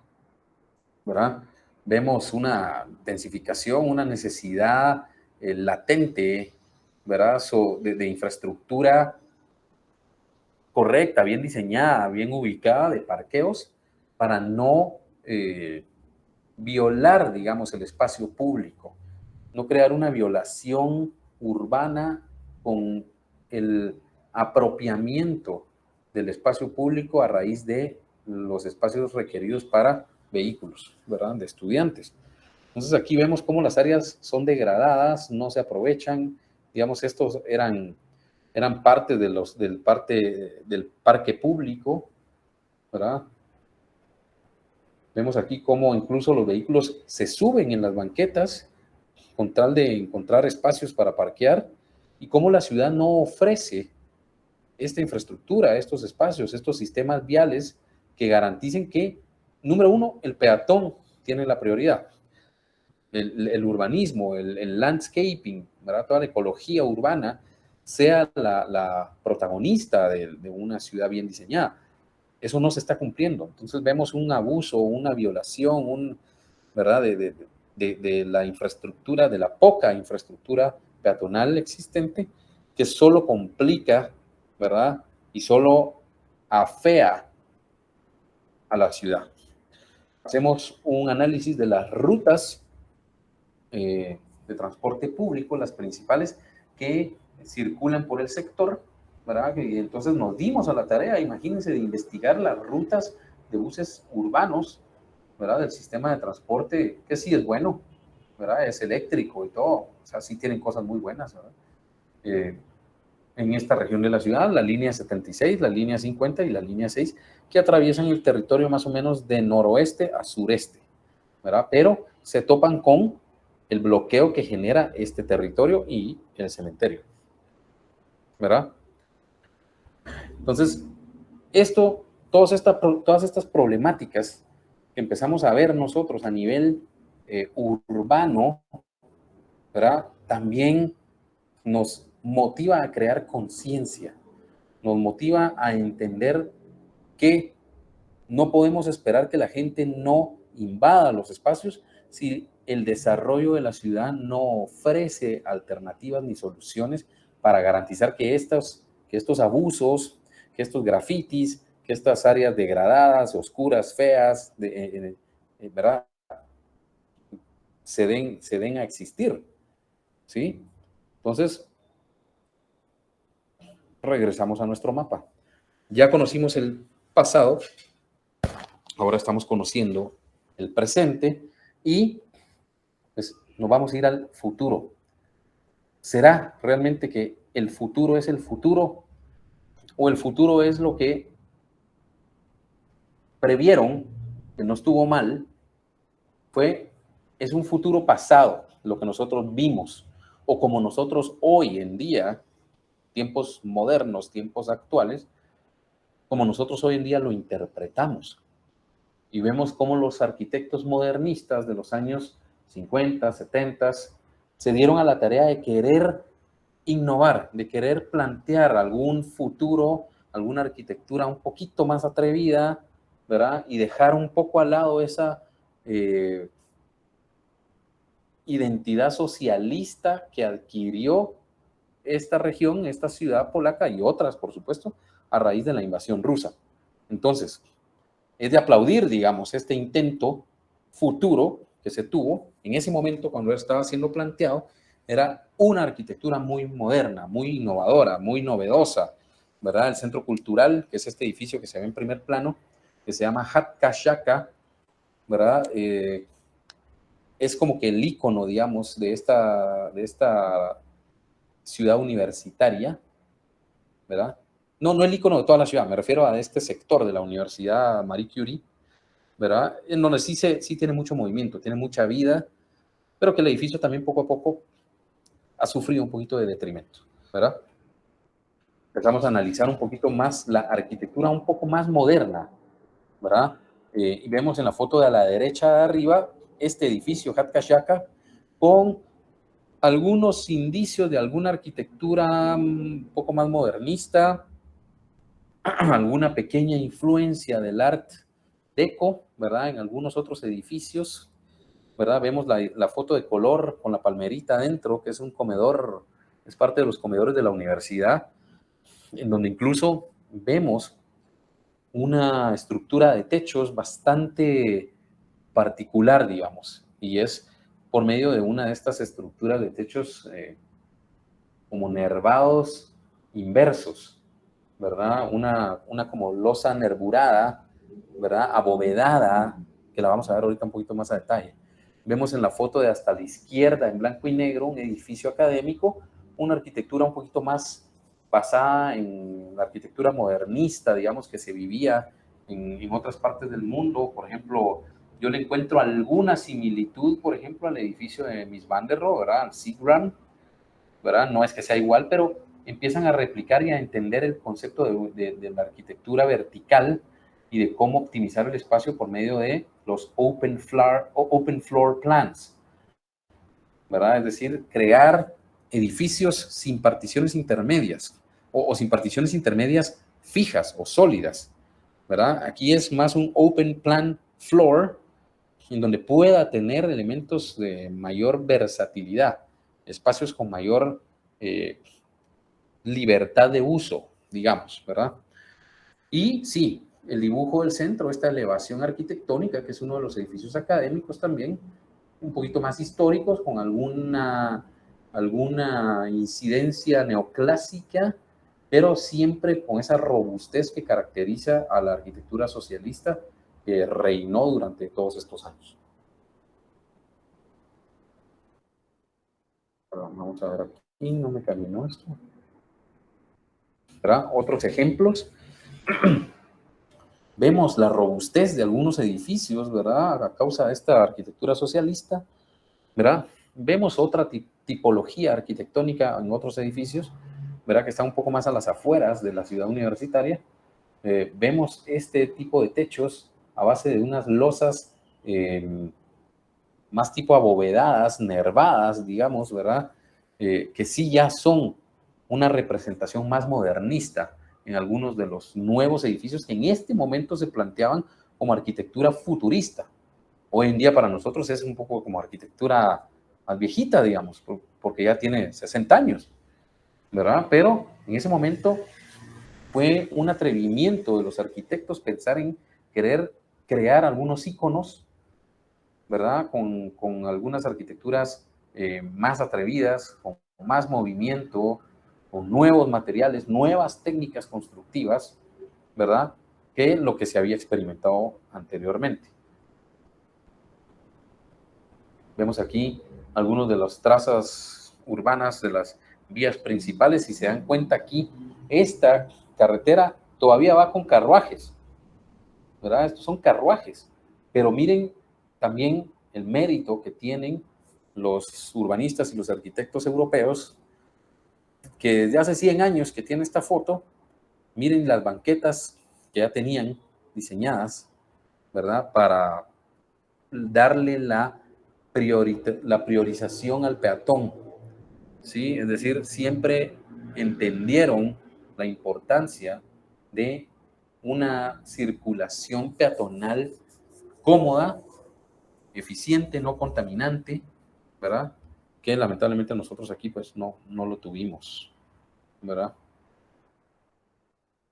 ¿verdad? Vemos una densificación, una necesidad latente, ¿verdad? De infraestructura correcta, bien diseñada, bien ubicada de parqueos para no violar, digamos, el espacio público, no crear una violación urbana con el apropiamiento del espacio público a raíz de los espacios requeridos para vehículos, ¿verdad? De estudiantes. Entonces aquí vemos cómo las áreas son degradadas, no se aprovechan, digamos, estos eran parte del parque público, ¿verdad? Vemos aquí cómo incluso los vehículos se suben en las banquetas con tal de encontrar espacios para parquear y cómo la ciudad no ofrece esta infraestructura, estos espacios, estos sistemas viales que garanticen que, número uno, el peatón tiene la prioridad, el urbanismo, el landscaping, ¿verdad? Toda la ecología urbana sea la protagonista de una ciudad bien diseñada. Eso no se está cumpliendo. Entonces vemos un abuso, una violación, ¿verdad? De la infraestructura, de la poca infraestructura peatonal existente, que solo complica, ¿verdad? Y solo afea a la ciudad. Hacemos un análisis de las rutas de transporte público, las principales que circulan por el sector, ¿verdad? Y entonces nos dimos a la tarea, imagínense, de investigar las rutas de buses urbanos, ¿verdad? Del sistema de transporte, que sí es bueno, ¿verdad? Es eléctrico y todo, o sea, sí tienen cosas muy buenas, ¿verdad? En esta región de la ciudad, la línea 76, la línea 50 y la línea 6, que atraviesan el territorio más o menos de noroeste a sureste, ¿verdad? Pero se topan con el bloqueo que genera este territorio y el cementerio, ¿verdad? Entonces, todas estas problemáticas que empezamos a ver nosotros a nivel urbano, ¿verdad? También nos motiva a crear conciencia, nos motiva a entender que no podemos esperar que la gente no invada los espacios si el desarrollo de la ciudad no ofrece alternativas ni soluciones para garantizar que estos abusos, que estos grafitis, que estas áreas degradadas, oscuras, feas, ¿verdad? Se den a existir, ¿sí? Entonces, regresamos a nuestro mapa. Ya conocimos el pasado, ahora estamos conociendo el presente y pues nos vamos a ir al futuro. ¿Será realmente que el futuro es el futuro o el futuro es lo que previeron, que no estuvo mal, es un futuro pasado, lo que nosotros vimos, o como nosotros hoy en día, tiempos modernos, tiempos actuales, como nosotros hoy en día lo interpretamos? Y vemos cómo los arquitectos modernistas de los años 50, 70 se dieron a la tarea de querer innovar, de querer plantear algún futuro, alguna arquitectura un poquito más atrevida, ¿verdad? Y dejar un poco al lado esa identidad socialista que adquirió esta región, esta ciudad polaca y otras, por supuesto, a raíz de la invasión rusa. Entonces, es de aplaudir, digamos, este intento futuro que se tuvo en ese momento cuando estaba siendo planteado. Era una arquitectura muy moderna, muy innovadora, muy novedosa, ¿verdad? El centro cultural, que es este edificio que se ve en primer plano, que se llama Hatkashaka, ¿verdad? Es como que el icono, digamos, de esta ciudad universitaria, ¿verdad? No el icono de toda la ciudad, me refiero a este sector de la Universidad Marie Curie, ¿verdad? En donde sí tiene mucho movimiento, tiene mucha vida, pero que el edificio también poco a poco ha sufrido un poquito de detrimento, ¿verdad? Empezamos a analizar un poquito más la arquitectura un poco más moderna, ¿verdad? Y vemos en la foto de a la derecha de arriba este edificio, Hatkashaka, con algunos indicios de alguna arquitectura un poco más modernista, alguna pequeña influencia del Art Deco, ¿verdad? En algunos otros edificios, ¿verdad? Vemos la foto de color con la palmerita adentro, que es un comedor, es parte de los comedores de la universidad, en donde incluso vemos una estructura de techos bastante particular, digamos, y es por medio de una de estas estructuras de techos como nervados inversos, ¿verdad? Una como losa nervurada, ¿verdad? Abovedada, que la vamos a ver ahorita un poquito más a detalle. Vemos en la foto de hasta la izquierda, en blanco y negro, un edificio académico, una arquitectura un poquito más basada en la arquitectura modernista, digamos, que se vivía en otras partes del mundo. Por ejemplo, yo le encuentro alguna similitud, por ejemplo, al edificio de Mies van der Rohe, ¿verdad? Al Seagram, ¿verdad? No es que sea igual, pero empiezan a replicar y a entender el concepto de la arquitectura vertical y de cómo optimizar el espacio por medio de los open floor plans, ¿verdad? Es decir, crear edificios sin particiones intermedias o sin particiones intermedias fijas o sólidas, ¿verdad? Aquí es más un open plan floor en donde pueda tener elementos de mayor versatilidad, espacios con mayor libertad de uso, digamos, ¿verdad? Y sí, el dibujo del centro, esta elevación arquitectónica, que es uno de los edificios académicos también, un poquito más históricos, con alguna incidencia neoclásica, pero siempre con esa robustez que caracteriza a la arquitectura socialista que reinó durante todos estos años. Vamos a ver aquí, no me caminó esto. ¿Verdad? Otros ejemplos. Vemos la robustez de algunos edificios, ¿verdad? A causa de esta arquitectura socialista, ¿verdad? Vemos otra tipología arquitectónica en otros edificios, ¿verdad? Que está un poco más a las afueras de la ciudad universitaria, vemos este tipo de techos a base de unas losas más tipo abovedadas, nervadas, digamos, ¿verdad? Que sí ya son una representación más modernista en algunos de los nuevos edificios que en este momento se planteaban como arquitectura futurista. Hoy en día para nosotros es un poco como arquitectura más viejita, digamos, porque ya tiene 60 años, ¿verdad? Pero en ese momento fue un atrevimiento de los arquitectos pensar en querer crear algunos iconos, ¿verdad? Con algunas arquitecturas más atrevidas, con más movimiento, con nuevos materiales, nuevas técnicas constructivas, ¿verdad? Que lo que se había experimentado anteriormente. Vemos aquí algunos de las trazas urbanas de las vías principales. Si se dan cuenta aquí, esta carretera todavía va con carruajes, ¿verdad? Estos son carruajes, pero miren también el mérito que tienen los urbanistas y los arquitectos europeos, que desde hace 100 años que tiene esta foto, miren las banquetas que ya tenían diseñadas, ¿verdad? Para darle la priorización al peatón, ¿sí? Es decir, siempre entendieron la importancia de una circulación peatonal cómoda, eficiente, no contaminante, ¿verdad? Que lamentablemente nosotros aquí pues no lo tuvimos, ¿verdad?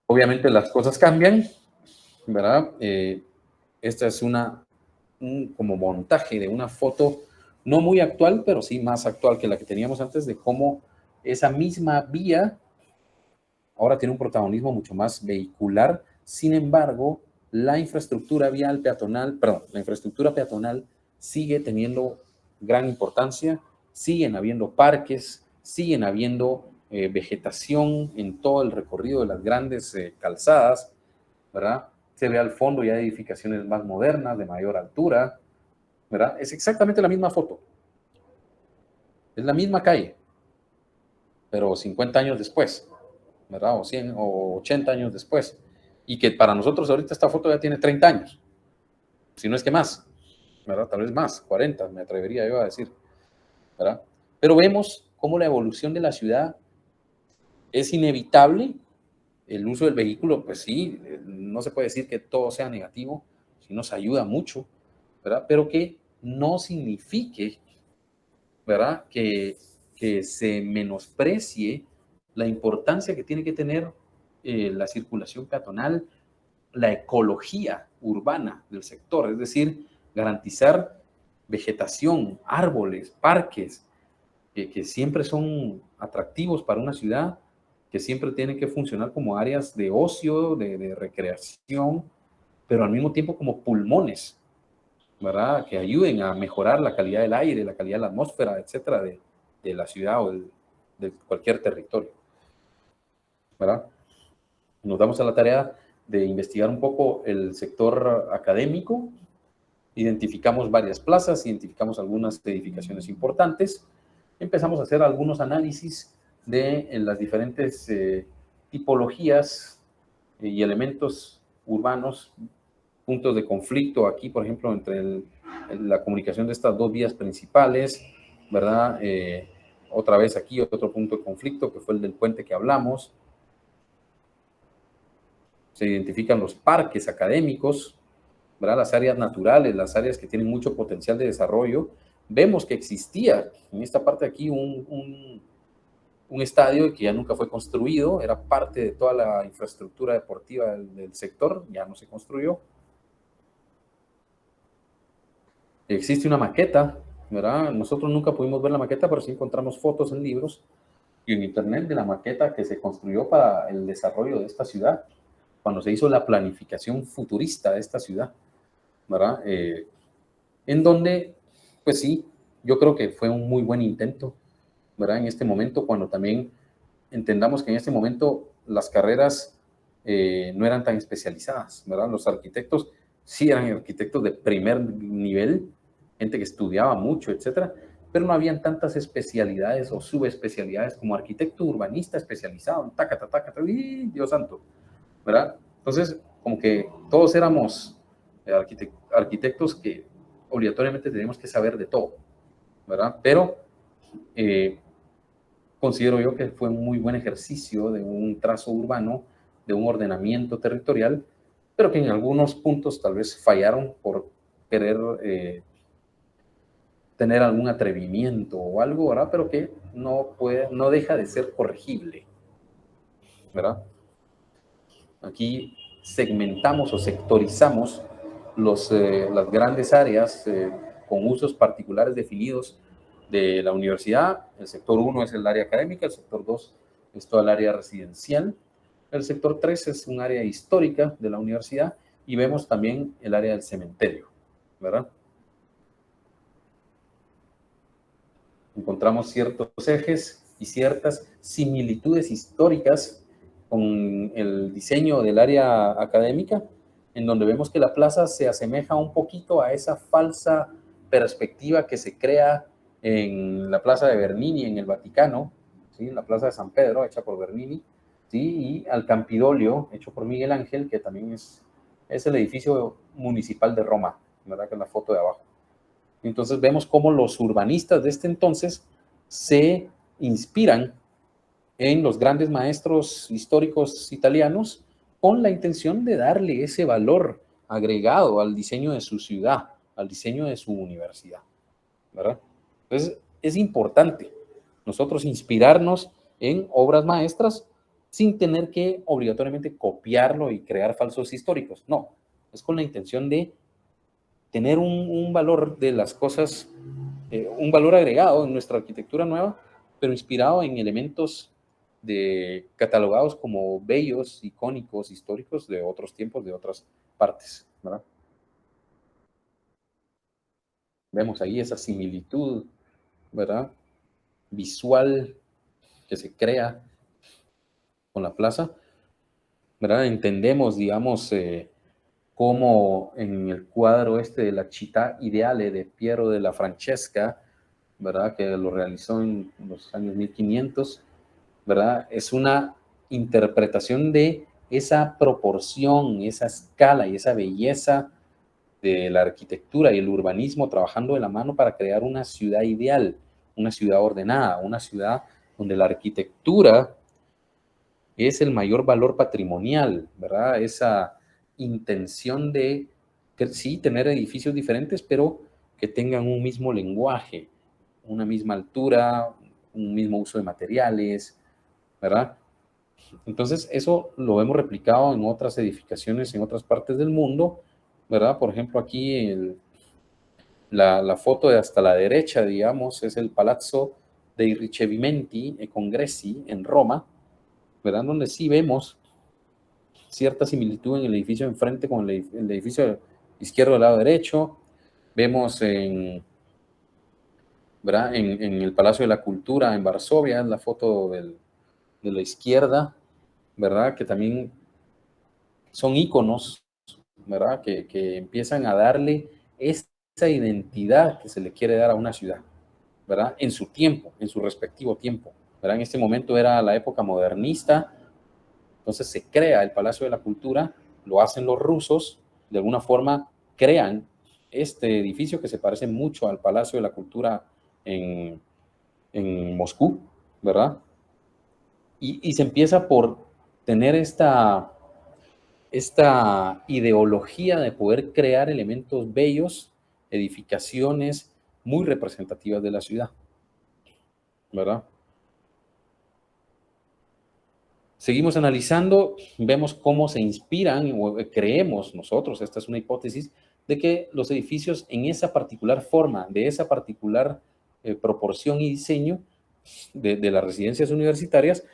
Obviamente las cosas cambian, ¿verdad? Esta es un como montaje de una foto no muy actual, pero sí más actual que la que teníamos antes, de cómo esa misma vía ahora tiene un protagonismo mucho más vehicular. Sin embargo, la infraestructura vial peatonal, perdón, la infraestructura peatonal sigue teniendo gran importancia, siguen habiendo parques, siguen habiendo vegetación en todo el recorrido de las grandes calzadas, ¿verdad? Se ve al fondo ya edificaciones más modernas, de mayor altura, ¿verdad? Es exactamente la misma foto, es la misma calle, pero 50 años después, ¿verdad? O 100 o 80 años después. Y que para nosotros ahorita esta foto ya tiene 30 años, si no es que más, ¿verdad? Tal vez más, 40, me atrevería yo a decir, ¿verdad? Pero vemos cómo la evolución de la ciudad es inevitable. El uso del vehículo, pues sí, no se puede decir que todo sea negativo, sí nos ayuda mucho, ¿verdad? Pero que no signifique, ¿verdad? Que se menosprecie la importancia que tiene que tener la circulación peatonal, la ecología urbana del sector, es decir, garantizar vegetación, árboles, parques, que siempre son atractivos para una ciudad, que siempre tienen que funcionar como áreas de ocio, de recreación, pero al mismo tiempo como pulmones, ¿verdad? Que ayuden a mejorar la calidad del aire, la calidad de la atmósfera, etcétera, de la ciudad o de cualquier territorio, ¿verdad? Nos damos a la tarea de investigar un poco el sector académico, identificamos varias plazas, identificamos algunas edificaciones importantes, empezamos a hacer algunos análisis de las diferentes tipologías y elementos urbanos, puntos de conflicto aquí, por ejemplo, entre la comunicación de estas dos vías principales, ¿verdad? Otra vez aquí otro punto de conflicto que fue el del puente que hablamos. Se identifican los parques académicos, ¿verdad? Las áreas naturales, las áreas que tienen mucho potencial de desarrollo. Vemos que existía en esta parte de aquí un estadio que ya nunca fue construido, era parte de toda la infraestructura deportiva del sector, ya no se construyó. Existe una maqueta, ¿verdad? Nosotros nunca pudimos ver la maqueta, pero sí encontramos fotos en libros y en internet de la maqueta que se construyó para el desarrollo de esta ciudad, cuando se hizo la planificación futurista de esta ciudad, ¿verdad? En donde, pues sí, yo creo que fue un muy buen intento, ¿verdad? En este momento, cuando también entendamos que en este momento las carreras no eran tan especializadas, ¿verdad? Los arquitectos sí eran arquitectos de primer nivel, gente que estudiaba mucho, etcétera, pero no habían tantas especialidades o subespecialidades como arquitecto urbanista especializado en taca, taca, taca, y Dios santo, ¿verdad? Entonces, como que todos éramos arquitectos que obligatoriamente teníamos que saber de todo, ¿verdad? Pero considero yo que fue un muy buen ejercicio de un trazo urbano, de un ordenamiento territorial, pero que en algunos puntos tal vez fallaron por querer tener algún atrevimiento o algo, ¿verdad? Pero que no deja de ser corregible, ¿verdad? Aquí segmentamos o sectorizamos las grandes áreas con usos particulares definidos de la universidad. El sector 1 es el área académica, el sector 2 es toda el área residencial, el sector 3 es un área histórica de la universidad y vemos también el área del cementerio, ¿verdad? Encontramos ciertos ejes y ciertas similitudes históricas con el diseño del área académica, en donde vemos que la plaza se asemeja un poquito a esa falsa perspectiva que se crea en la plaza de Bernini en el Vaticano, ¿sí? La plaza de San Pedro, hecha por Bernini, ¿sí? Y al Campidoglio, hecho por Miguel Ángel, que también es el edificio municipal de Roma, ¿verdad? Que es la foto de abajo. Entonces vemos cómo los urbanistas de este entonces se inspiran en los grandes maestros históricos italianos con la intención de darle ese valor agregado al diseño de su ciudad, al diseño de su universidad, ¿verdad? Entonces es importante nosotros inspirarnos en obras maestras sin tener que obligatoriamente copiarlo y crear falsos históricos. No, es con la intención de tener un valor de las cosas, un valor agregado en nuestra arquitectura nueva, pero inspirado en elementos catalogados como bellos, icónicos, históricos de otros tiempos, de otras partes, ¿verdad? Vemos ahí esa similitud, ¿verdad? Visual que se crea con la plaza, ¿verdad? Entendemos, digamos, cómo en el cuadro este de la Città Ideale de Piero de la Francesca, ¿verdad? Que lo realizó en los años 1500, ¿verdad? Es una interpretación de esa proporción, esa escala y esa belleza de la arquitectura y el urbanismo trabajando de la mano para crear una ciudad ideal, una ciudad ordenada, una ciudad donde la arquitectura es el mayor valor patrimonial, ¿verdad? Esa intención de, que sí, tener edificios diferentes, pero que tengan un mismo lenguaje, una misma altura, un mismo uso de materiales, ¿verdad? Entonces, eso lo hemos replicado en otras edificaciones en otras partes del mundo, ¿verdad? Por ejemplo, aquí la foto de hasta la derecha, digamos, es el Palazzo dei Ricevimenti e Congressi en Roma, ¿verdad? Donde sí vemos cierta similitud en el edificio enfrente con el edificio izquierdo del lado derecho. Vemos ¿verdad? En el Palacio de la Cultura en Varsovia, la foto de la izquierda, ¿verdad? Que también son íconos, ¿verdad? Que empiezan a darle esa identidad que se le quiere dar a una ciudad, ¿verdad? En su tiempo, en su respectivo tiempo, ¿verdad? En este momento era la época modernista, entonces se crea el Palacio de la Cultura, lo hacen los rusos, de alguna forma crean este edificio que se parece mucho al Palacio de la Cultura en, en Moscú, ¿verdad? Y se empieza por tener esta ideología de poder crear elementos bellos, edificaciones muy representativas de la ciudad, ¿verdad? Seguimos analizando, vemos cómo se inspiran, o creemos nosotros, esta es una hipótesis, de que los edificios en esa particular forma, de esa particular proporción y diseño de las residencias universitarias,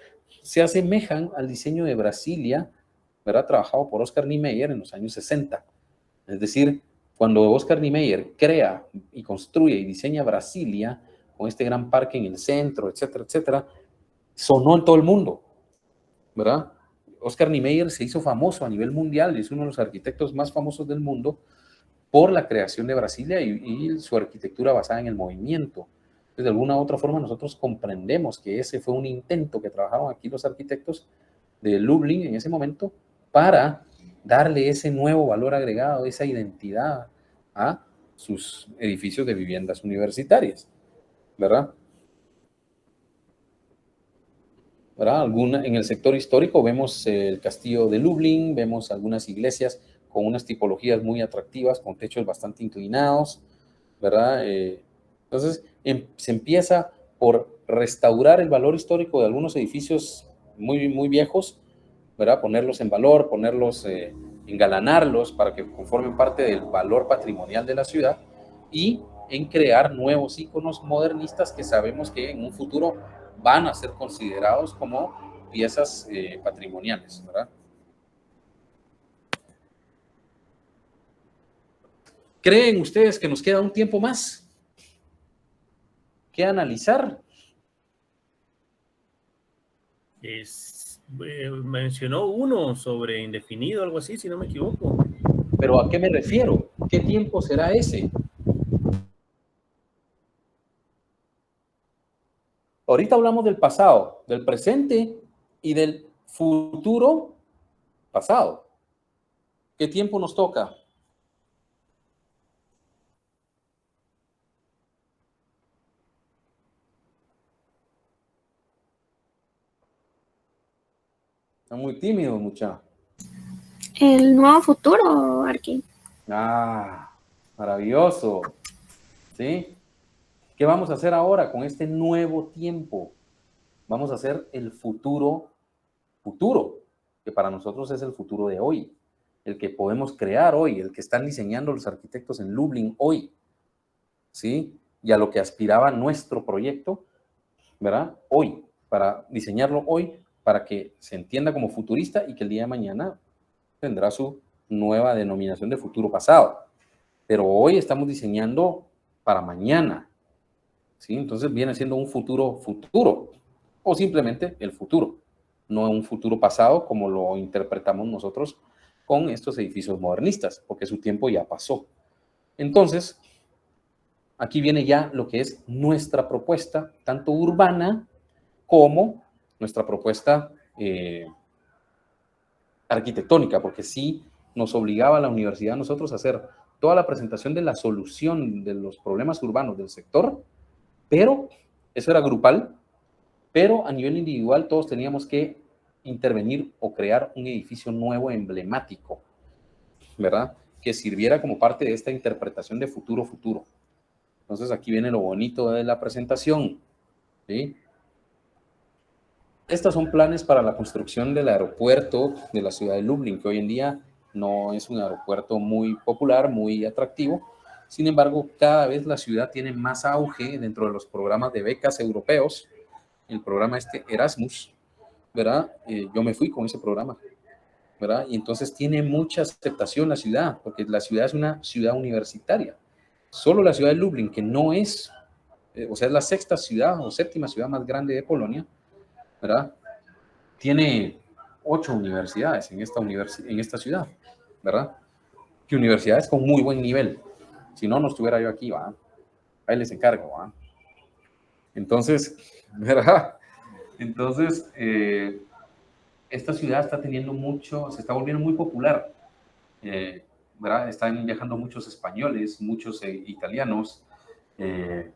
se asemejan al diseño de Brasilia, ¿verdad? Trabajado por Oscar Niemeyer en los años 60. Es decir, cuando Oscar Niemeyer crea y construye y diseña Brasilia, con este gran parque en el centro, etcétera, etcétera, sonó en todo el mundo, ¿verdad? Oscar Niemeyer se hizo famoso a nivel mundial, es uno de los arquitectos más famosos del mundo por la creación de Brasilia y su arquitectura basada en el movimiento. Entonces, de alguna u otra forma nosotros comprendemos que ese fue un intento que trabajaron aquí los arquitectos de Lublin en ese momento para darle ese nuevo valor agregado, esa identidad a sus edificios de viviendas universitarias, ¿verdad? ¿Verdad? En el sector histórico vemos el castillo de Lublin, vemos algunas iglesias con unas tipologías muy atractivas, con techos bastante inclinados, ¿verdad? Entonces, se empieza por restaurar el valor histórico de algunos edificios muy, muy viejos, ¿verdad? Ponerlos en valor, engalanarlos para que conformen parte del valor patrimonial de la ciudad y en crear nuevos íconos modernistas que sabemos que en un futuro van a ser considerados como piezas patrimoniales, ¿verdad? ¿Creen ustedes que nos queda un tiempo más que analizar? Mencionó uno sobre indefinido, algo así, si no me equivoco. ¿Pero a qué me refiero? ¿Qué tiempo será ese? Ahorita hablamos del pasado, del presente y del futuro pasado. ¿Qué tiempo nos toca? Está muy tímido, muchacho. El nuevo futuro, Arqui. Ah, maravilloso. ¿Sí? ¿Qué vamos a hacer ahora con este nuevo tiempo? Vamos a hacer el futuro, que para nosotros es el futuro de hoy, el que podemos crear hoy, el que están diseñando los arquitectos en Lublin hoy, ¿sí? Y a lo que aspiraba nuestro proyecto, ¿verdad? Hoy, para diseñarlo hoy, para que se entienda como futurista y que el día de mañana tendrá su nueva denominación de futuro pasado. Pero hoy estamos diseñando para mañana, ¿sí? Entonces viene siendo un futuro, o simplemente el futuro, no un futuro pasado como lo interpretamos nosotros con estos edificios modernistas, porque su tiempo ya pasó. Entonces, aquí viene ya lo que es nuestra propuesta, tanto urbana como nuestra propuesta arquitectónica, porque sí nos obligaba a la universidad a nosotros a hacer toda la presentación de la solución de los problemas urbanos del sector, pero eso era grupal, pero a nivel individual todos teníamos que intervenir o crear un edificio nuevo emblemático, ¿verdad? Que sirviera como parte de esta interpretación de futuro. Entonces aquí viene lo bonito de la presentación, ¿sí? Estos son planes para la construcción del aeropuerto de la ciudad de Lublin, que hoy en día no es un aeropuerto muy popular, muy atractivo. Sin embargo, cada vez la ciudad tiene más auge dentro de los programas de becas europeos. El programa Erasmus, ¿verdad? Yo me fui con ese programa, ¿verdad? Y entonces tiene mucha aceptación la ciudad, porque la ciudad es una ciudad universitaria. Solo la ciudad de Lublin, que no es, o sea, es la sexta ciudad o séptima ciudad más grande de Polonia, ¿verdad? Tiene 8 universidades en esta ciudad, ¿verdad? Que universidades con muy buen nivel. Si no, no estuviera yo aquí, ¿va? Ahí les encargo, ¿va? Entonces, ¿verdad? Entonces, esta ciudad está teniendo mucho, se está volviendo muy popular, ¿verdad? Están viajando muchos españoles, muchos italianos,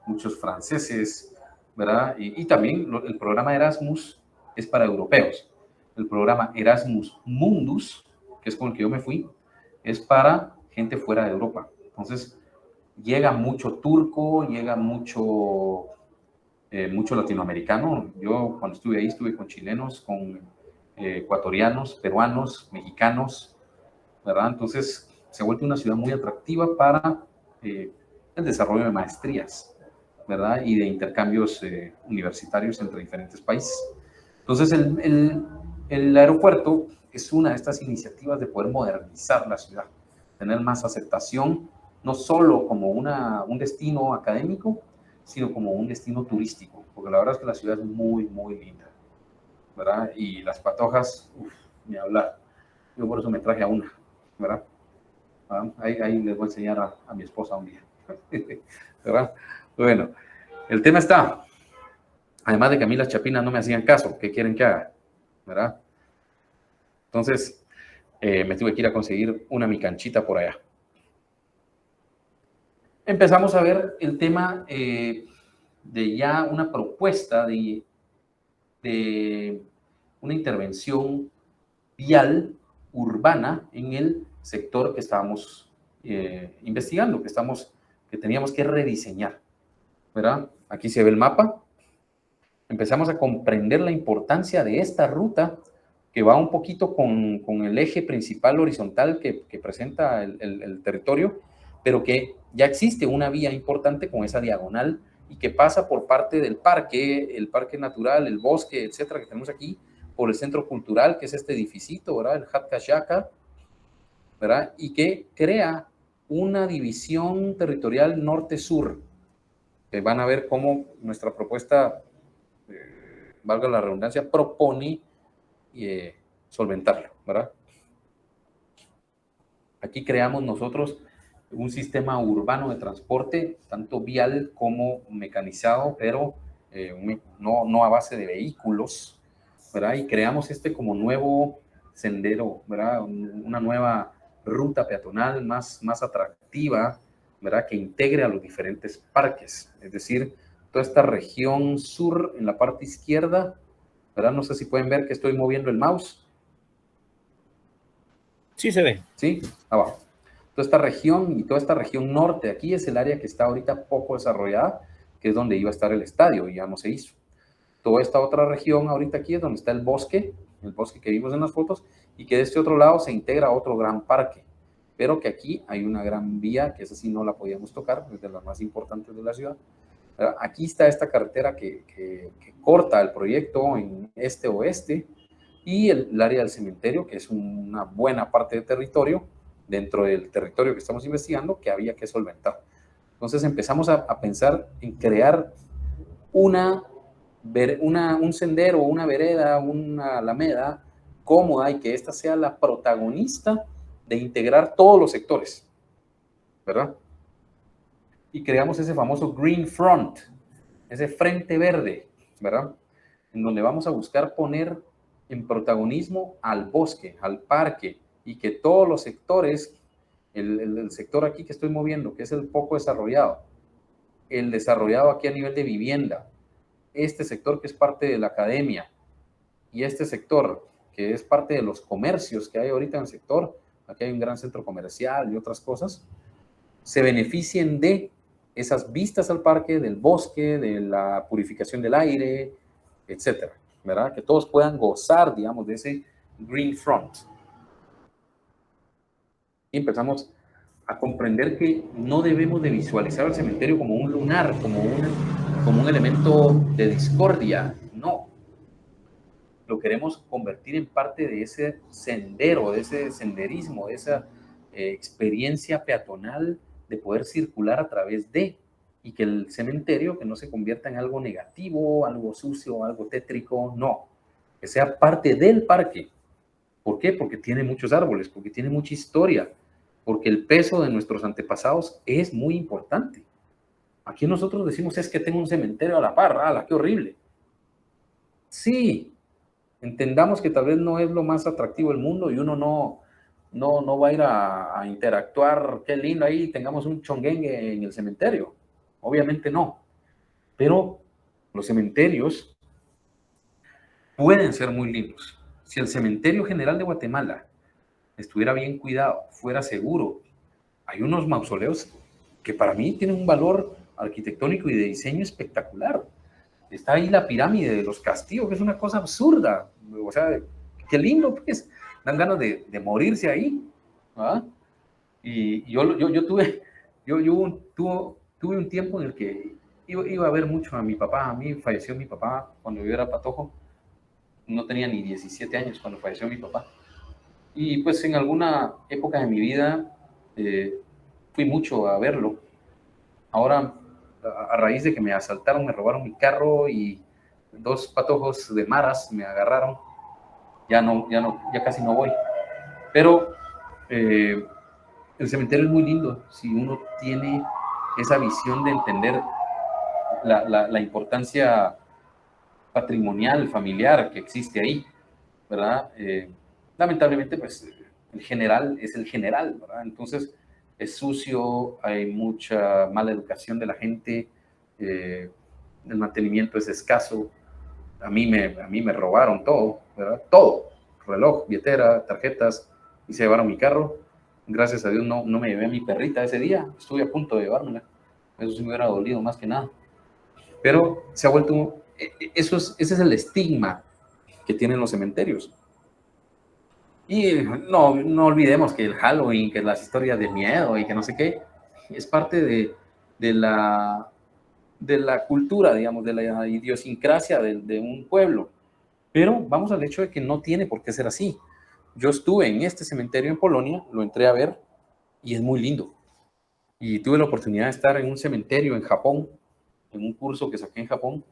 muchos franceses, ¿verdad? Y también el programa Erasmus es para europeos. El programa Erasmus Mundus, que es con el que yo me fui, es para gente fuera de Europa. Entonces, llega mucho turco, llega mucho latinoamericano. Yo cuando estuve ahí estuve con chilenos, con ecuatorianos, peruanos, mexicanos, ¿verdad? Entonces, se ha vuelto una ciudad muy atractiva para el desarrollo de maestrías, ¿verdad? Y de intercambios universitarios entre diferentes países. Entonces, el aeropuerto es una de estas iniciativas de poder modernizar la ciudad, tener más aceptación, no solo como un destino académico, sino como un destino turístico, porque la verdad es que la ciudad es muy, muy linda, ¿verdad? Y las patojas, ni hablar. Yo por eso me traje a una, ¿verdad? Ahí les voy a enseñar a mi esposa un día, ¿verdad? Bueno, El tema está, además de que a mí las chapinas no me hacían caso, ¿qué quieren que haga? ¿Verdad? Entonces, me tuve que ir a conseguir una mi canchita por allá. Empezamos a ver el tema de ya una propuesta de una intervención vial urbana en el sector que estábamos investigando, que teníamos que rediseñar, ¿verdad? Aquí se ve el mapa. Empezamos a comprender la importancia de esta ruta que va un poquito con el eje principal horizontal que presenta el territorio, pero que ya existe una vía importante con esa diagonal y que pasa por parte del parque, el parque natural, el bosque, etcétera, que tenemos aquí, por el centro cultural, que es este edificito, ¿verdad? El Hat Kashaka, ¿verdad? Y que crea una división territorial norte-sur, que van a ver cómo nuestra propuesta, valga la redundancia, propone solventarlo, ¿verdad? Aquí creamos nosotros un sistema urbano de transporte, tanto vial como mecanizado, pero no a base de vehículos, ¿verdad? Y creamos como nuevo sendero, ¿verdad? Una nueva ruta peatonal más atractiva, ¿verdad? Que integre a los diferentes parques, es decir, toda esta región sur en la parte izquierda, ¿verdad? No sé si pueden ver que estoy moviendo el mouse. Sí se ve. Sí, abajo. Toda esta región y toda esta región norte aquí es el área que está ahorita poco desarrollada, que es donde iba a estar el estadio y ya no se hizo. Toda esta otra región ahorita aquí es donde está el bosque que vimos en las fotos, y que de este otro lado se integra otro gran parque, pero que aquí hay una gran vía, que esa sí no la podíamos tocar, es de las más importantes de la ciudad. Aquí está esta carretera que corta el proyecto en este-oeste, y el área del cementerio, que es una buena parte de territorio, dentro del territorio que estamos investigando, que había que solventar. Entonces empezamos a pensar en crear un sendero, una vereda, una alameda cómoda, y que esta sea la protagonista de integrar todos los sectores, ¿verdad? Y creamos ese famoso Green Front, ese frente verde, ¿verdad? En donde vamos a buscar poner en protagonismo al bosque, al parque, y que todos los sectores, el sector aquí que estoy moviendo, que es el poco desarrollado, el desarrollado aquí a nivel de vivienda, este sector que es parte de la academia, y este sector que es parte de los comercios que hay ahorita en el sector, aquí hay un gran centro comercial y otras cosas, se beneficien de esas vistas al parque, del bosque, de la purificación del aire, etcétera, ¿verdad? Que todos puedan gozar, digamos, de ese Green Front. Y empezamos a comprender que no debemos de visualizar el cementerio como un lunar, como un elemento de discordia. No. Lo queremos convertir en parte de ese sendero, de ese senderismo, de esa experiencia peatonal de poder circular a través de, y que el cementerio que no se convierta en algo negativo, algo sucio, algo tétrico, no, que sea parte del parque. ¿Por qué? Porque tiene muchos árboles, porque tiene mucha historia, porque el peso de nuestros antepasados es muy importante. Aquí nosotros decimos, es que tengo un cementerio a la par, ¡ala, qué horrible! Sí, entendamos que tal vez no es lo más atractivo del mundo, y uno no va a ir a interactuar, qué lindo ahí, tengamos un chonguengue en el cementerio. Obviamente no. Pero los cementerios pueden ser muy lindos. Si el Cementerio General de Guatemala estuviera bien cuidado, fuera seguro, hay unos mausoleos que para mí tienen un valor arquitectónico y de diseño espectacular. Está ahí la pirámide de los Castillos, que es una cosa absurda. O sea, qué lindo, pues. Dan ganas de morirse ahí. ¿Ah? Y yo tuve un tiempo en el que iba a ver mucho a mi papá. A mí falleció mi papá cuando yo era patojo. No tenía ni 17 años cuando falleció mi papá. Y pues en alguna época de mi vida fui mucho a verlo. Ahora, a raíz de que me asaltaron, me robaron mi carro y dos patojos de maras me agarraron, ya casi no voy. Pero el cementerio es muy lindo si uno tiene esa visión de entender la importancia patrimonial, familiar que existe ahí, ¿verdad? Lamentablemente, pues, el general es el general, ¿verdad? Entonces, es sucio, hay mucha mala educación de la gente, el mantenimiento es escaso. A mí me robaron todo, ¿verdad? Todo, reloj, billetera, tarjetas, y se llevaron mi carro. Gracias a Dios no me llevé a mi perrita ese día, estuve a punto de llevármela. Eso sí me hubiera dolido más que nada. Pero se ha vuelto, ese es el estigma que tienen los cementerios. Y no olvidemos que el Halloween, que las historias de miedo y que no sé qué, es parte de la cultura, digamos, de la idiosincrasia de un pueblo. Pero vamos al hecho de que no tiene por qué ser así. Yo estuve en este cementerio en Polonia, lo entré a ver y es muy lindo. Y tuve la oportunidad de estar en un cementerio en Japón, en un curso que saqué en Japón,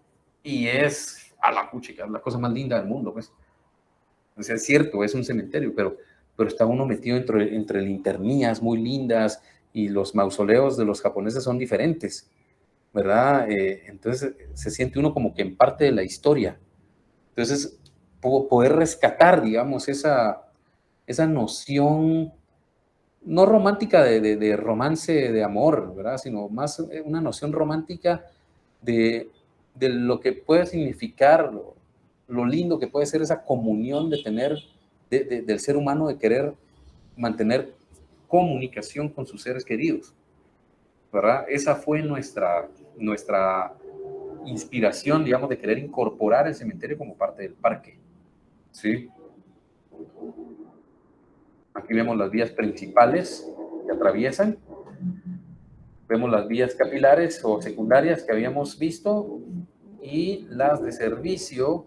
y es a la puchica, la cosa más linda del mundo, pues. O sea, es cierto, es un cementerio, pero está uno metido entre linternías muy lindas y los mausoleos de los japoneses son diferentes, ¿verdad? Entonces se siente uno como que en parte de la historia. Entonces, poder rescatar, digamos, esa noción, no romántica de romance, de amor, ¿verdad? Sino más una noción romántica de, de lo que puede significar, lo lindo que puede ser esa comunión de tener, del ser humano, de querer mantener comunicación con sus seres queridos, ¿verdad? Esa fue nuestra inspiración, digamos, de querer incorporar el cementerio como parte del parque, ¿sí? Aquí vemos las vías principales que atraviesan, vemos las vías capilares o secundarias que habíamos visto y las de servicio.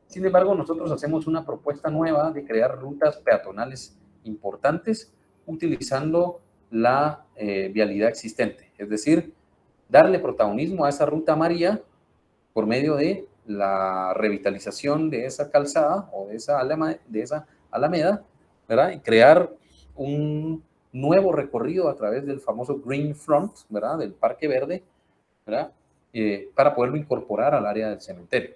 Sin embargo, nosotros hacemos una propuesta nueva de crear rutas peatonales importantes utilizando la vialidad existente, es decir, darle protagonismo a esa ruta amarilla por medio de la revitalización de esa calzada o de esa alameda, ¿verdad? Y crear un nuevo recorrido a través del famoso Green Front, ¿verdad? Del Parque Verde, ¿verdad? Para poderlo incorporar al área del cementerio.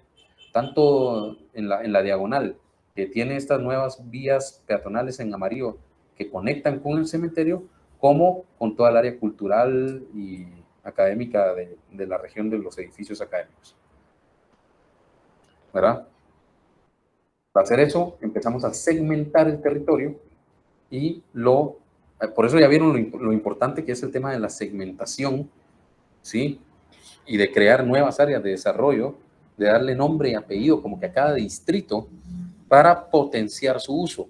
Tanto en la diagonal, que tiene estas nuevas vías peatonales en amarillo que conectan con el cementerio, como con toda el área cultural y académica de la región de los edificios académicos, ¿verdad? Para hacer eso, empezamos a segmentar el territorio y por eso ya vieron lo importante que es el tema de la segmentación, ¿sí? Y de crear nuevas áreas de desarrollo, de darle nombre y apellido como que a cada distrito para potenciar su uso.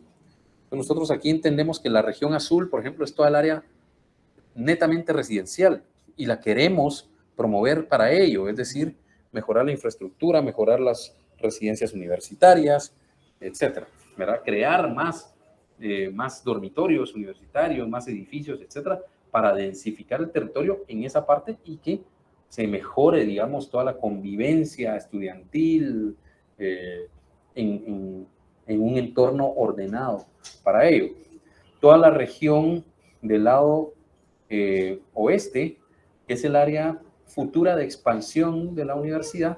Entonces nosotros aquí entendemos que la región azul, por ejemplo, es toda el área netamente residencial y la queremos promover para ello, es decir, mejorar la infraestructura, mejorar las residencias universitarias, etcétera, ¿verdad? Crear más dormitorios universitarios, más edificios, etcétera, para densificar el territorio en esa parte y que se mejore, digamos, toda la convivencia estudiantil en un entorno ordenado para ello. Toda la región del lado oeste, que es el área futura de expansión de la universidad,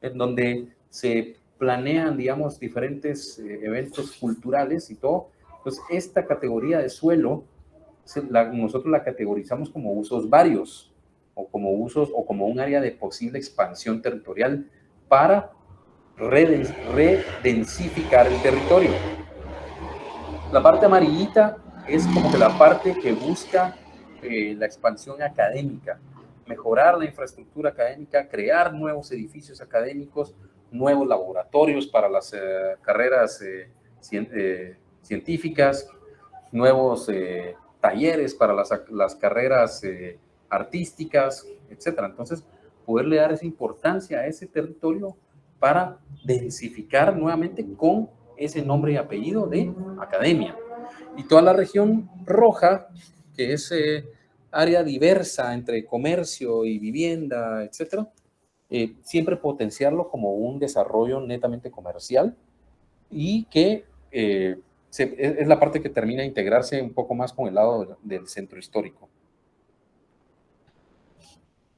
en donde se planean, digamos, diferentes eventos culturales y todo. Entonces, esta categoría de suelo, nosotros la categorizamos como usos varios, o como un área de posible expansión territorial para redensificar el territorio. La parte amarillita es como que la parte que busca la expansión académica, mejorar la infraestructura académica, crear nuevos edificios académicos, nuevos laboratorios para las carreras científicas, nuevos talleres para las carreras artísticas, etc. Entonces, poderle dar esa importancia a ese territorio para densificar nuevamente con ese nombre y apellido de academia. Y toda la región roja, que es área diversa entre comercio y vivienda, etcétera, siempre potenciarlo como un desarrollo netamente comercial y que es la parte que termina de integrarse un poco más con el lado del centro histórico.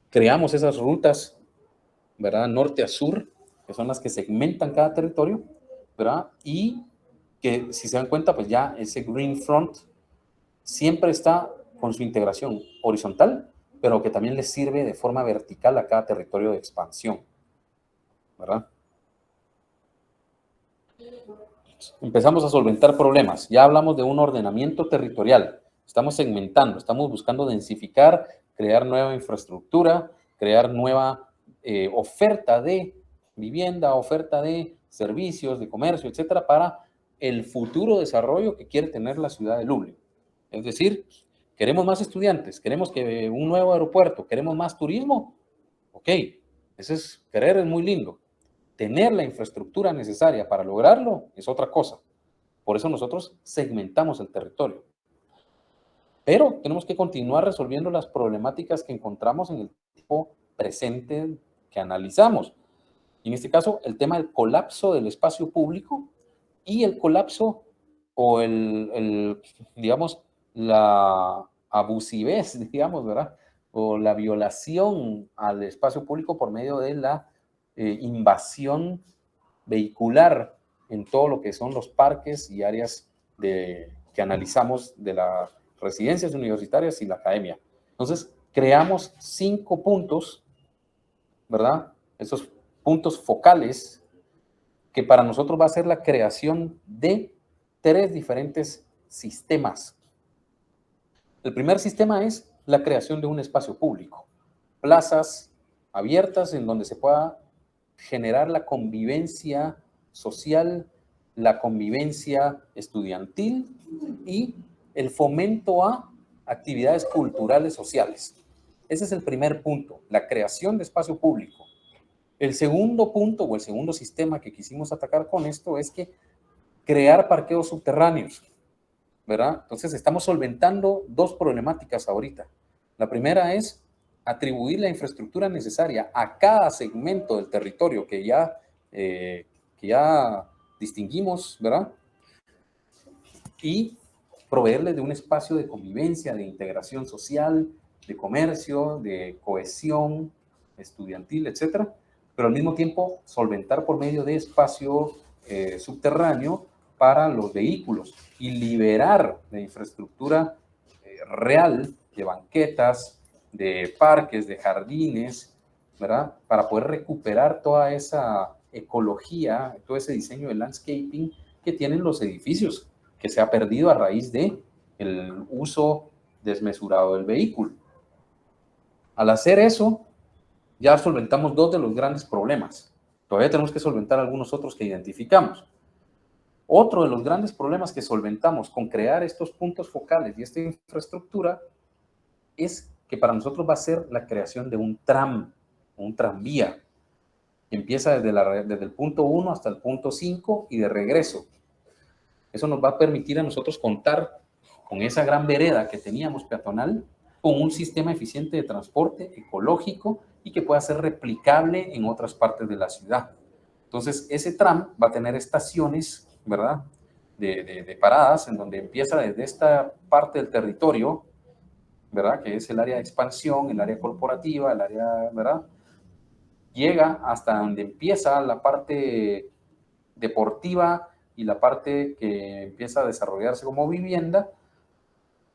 Creamos esas rutas ¿verdad? Norte a sur, que son las que segmentan cada territorio, ¿verdad? Y que, si se dan cuenta, pues ya ese Green Front siempre está con su integración horizontal, pero que también le sirve de forma vertical a cada territorio de expansión, ¿verdad? Empezamos a solventar problemas. Ya hablamos de un ordenamiento territorial. Estamos segmentando, estamos buscando densificar, crear nueva infraestructura, crear nueva oferta de vivienda, oferta de servicios, de comercio, etcétera, para el futuro desarrollo que quiere tener la ciudad de Lublin. Es decir, queremos más estudiantes, queremos que un nuevo aeropuerto, queremos más turismo. Ok, ese es querer, es muy lindo. Tener la infraestructura necesaria para lograrlo es otra cosa. Por eso nosotros segmentamos el territorio. Pero tenemos que continuar resolviendo las problemáticas que encontramos en el tiempo presente que analizamos. En este caso, el tema del colapso del espacio público y el colapso o digamos, la abusivez, digamos, ¿verdad? O la violación al espacio público por medio de la invasión vehicular en todo lo que son los parques y áreas que analizamos de las residencias universitarias y la academia. Entonces, creamos 5 puntos, ¿verdad? Esos puntos focales que para nosotros va a ser la creación de 3 diferentes sistemas. El primer sistema es la creación de un espacio público, plazas abiertas en donde se pueda generar la convivencia social, la convivencia estudiantil y el fomento a actividades culturales sociales. Ese es el primer punto, la creación de espacio público. El segundo punto o el segundo sistema que quisimos atacar con esto es que crear parqueos subterráneos, ¿verdad? Entonces estamos solventando 2 problemáticas ahorita. La primera es atribuir la infraestructura necesaria a cada segmento del territorio que ya distinguimos, ¿verdad? Y proveerle de un espacio de convivencia, de integración social, de comercio, de cohesión estudiantil, etcétera, pero al mismo tiempo solventar por medio de espacio subterráneo para los vehículos y liberar de infraestructura real, de banquetas, de parques, de jardines, ¿verdad? Para poder recuperar toda esa ecología, todo ese diseño de landscaping que tienen los edificios, que se ha perdido a raíz de el uso desmesurado del vehículo. Al hacer eso, ya solventamos 2 de los grandes problemas. Todavía tenemos que solventar algunos otros que identificamos. Otro de los grandes problemas que solventamos con crear estos puntos focales y esta infraestructura es que para nosotros va a ser la creación de un tram, un tranvía, que empieza desde el punto 1 hasta el punto 5 y de regreso. Eso nos va a permitir a nosotros contar con esa gran vereda que teníamos peatonal, con un sistema eficiente de transporte ecológico y que pueda ser replicable en otras partes de la ciudad. Entonces, ese tram va a tener estaciones, ¿verdad?, de paradas, en donde empieza desde esta parte del territorio, ¿verdad?, que es el área de expansión, el área corporativa, el área, ¿verdad?, llega hasta donde empieza la parte deportiva y la parte que empieza a desarrollarse como vivienda,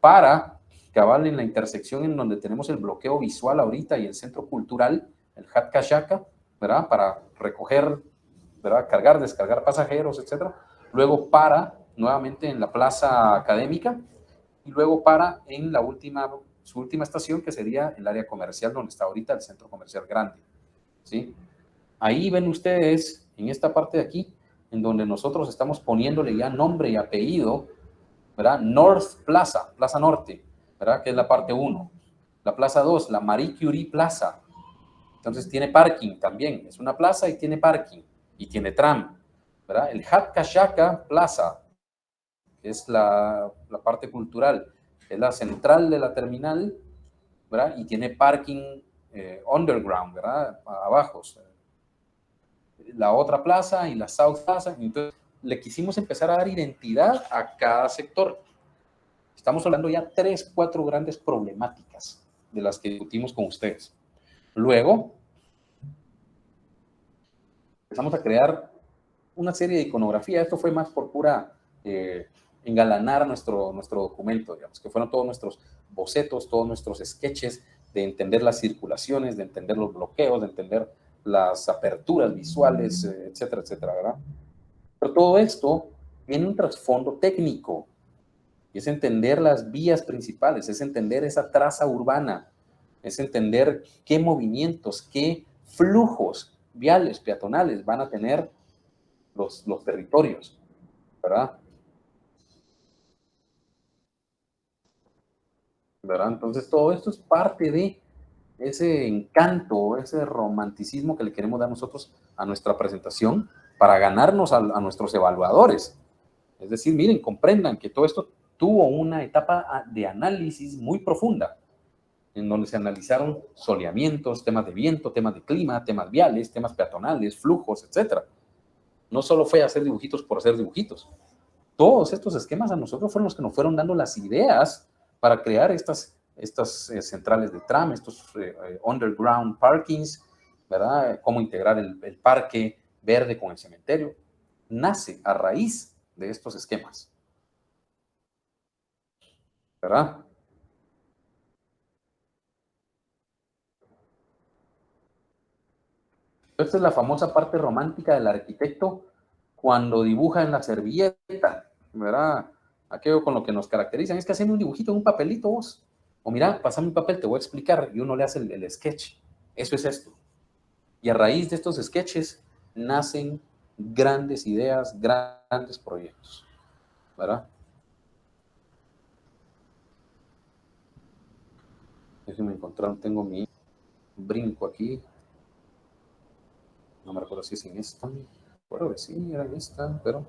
para cabal en la intersección en donde tenemos el bloqueo visual ahorita y el centro cultural, el Hat Kashaka, ¿verdad?, para recoger, ¿verdad?, cargar, descargar pasajeros, etcétera. Luego para nuevamente en la plaza académica y luego para en su última estación, que sería el área comercial donde está ahorita el centro comercial grande, ¿sí? Ahí ven ustedes en esta parte de aquí, en donde nosotros estamos poniéndole ya nombre y apellido, ¿verdad? North Plaza, Plaza Norte, ¿verdad?, que es la parte 1. La Plaza 2, la Marie Curie Plaza. Entonces tiene parking también, es una plaza y tiene parking, y tiene tram, ¿verdad? El Hat Kashaka Plaza, que es la parte cultural, es la central de la terminal, ¿verdad? Y tiene parking underground, ¿verdad?, abajo. La otra plaza y la South Plaza. Entonces le quisimos empezar a dar identidad a cada sector. Estamos hablando ya 3, 4 grandes problemáticas de las que discutimos con ustedes. Luego, empezamos a crear una serie de iconografía. Esto fue más por pura engalanar nuestro documento, digamos, que fueron todos nuestros bocetos, todos nuestros sketches de entender las circulaciones, de entender los bloqueos, de entender las aperturas visuales, etcétera, etcétera, ¿verdad? Pero todo esto tiene un trasfondo técnico, y es entender las vías principales, es entender esa traza urbana, es entender qué movimientos, qué flujos viales, peatonales van a tener los territorios, ¿verdad? Entonces todo esto es parte de ese encanto, ese romanticismo que le queremos dar nosotros a nuestra presentación para ganarnos a nuestros evaluadores. Es decir, miren, comprendan que todo esto tuvo una etapa de análisis muy profunda, en donde se analizaron soleamientos, temas de viento, temas de clima, temas viales, temas peatonales, flujos, etc. No solo fue hacer dibujitos por hacer dibujitos. Todos estos esquemas a nosotros fueron los que nos fueron dando las ideas para crear estas centrales de tram, estos underground parkings, ¿verdad? Cómo integrar el parque verde con el cementerio. Nace a raíz de estos esquemas, ¿verdad? Esta es la famosa parte romántica del arquitecto cuando dibuja en la servilleta, ¿verdad? Aquello con lo que nos caracterizan es que hacen un dibujito en un papelito vos. O mira, pásame un papel, te voy a explicar. Y uno le hace el sketch. Eso es esto. Y a raíz de estos sketches nacen grandes ideas, grandes proyectos, ¿verdad? Déjenme encontrar, tengo mi brinco aquí. No me recuerdo si es en esta. Recuerdo que sí, era en esta, pero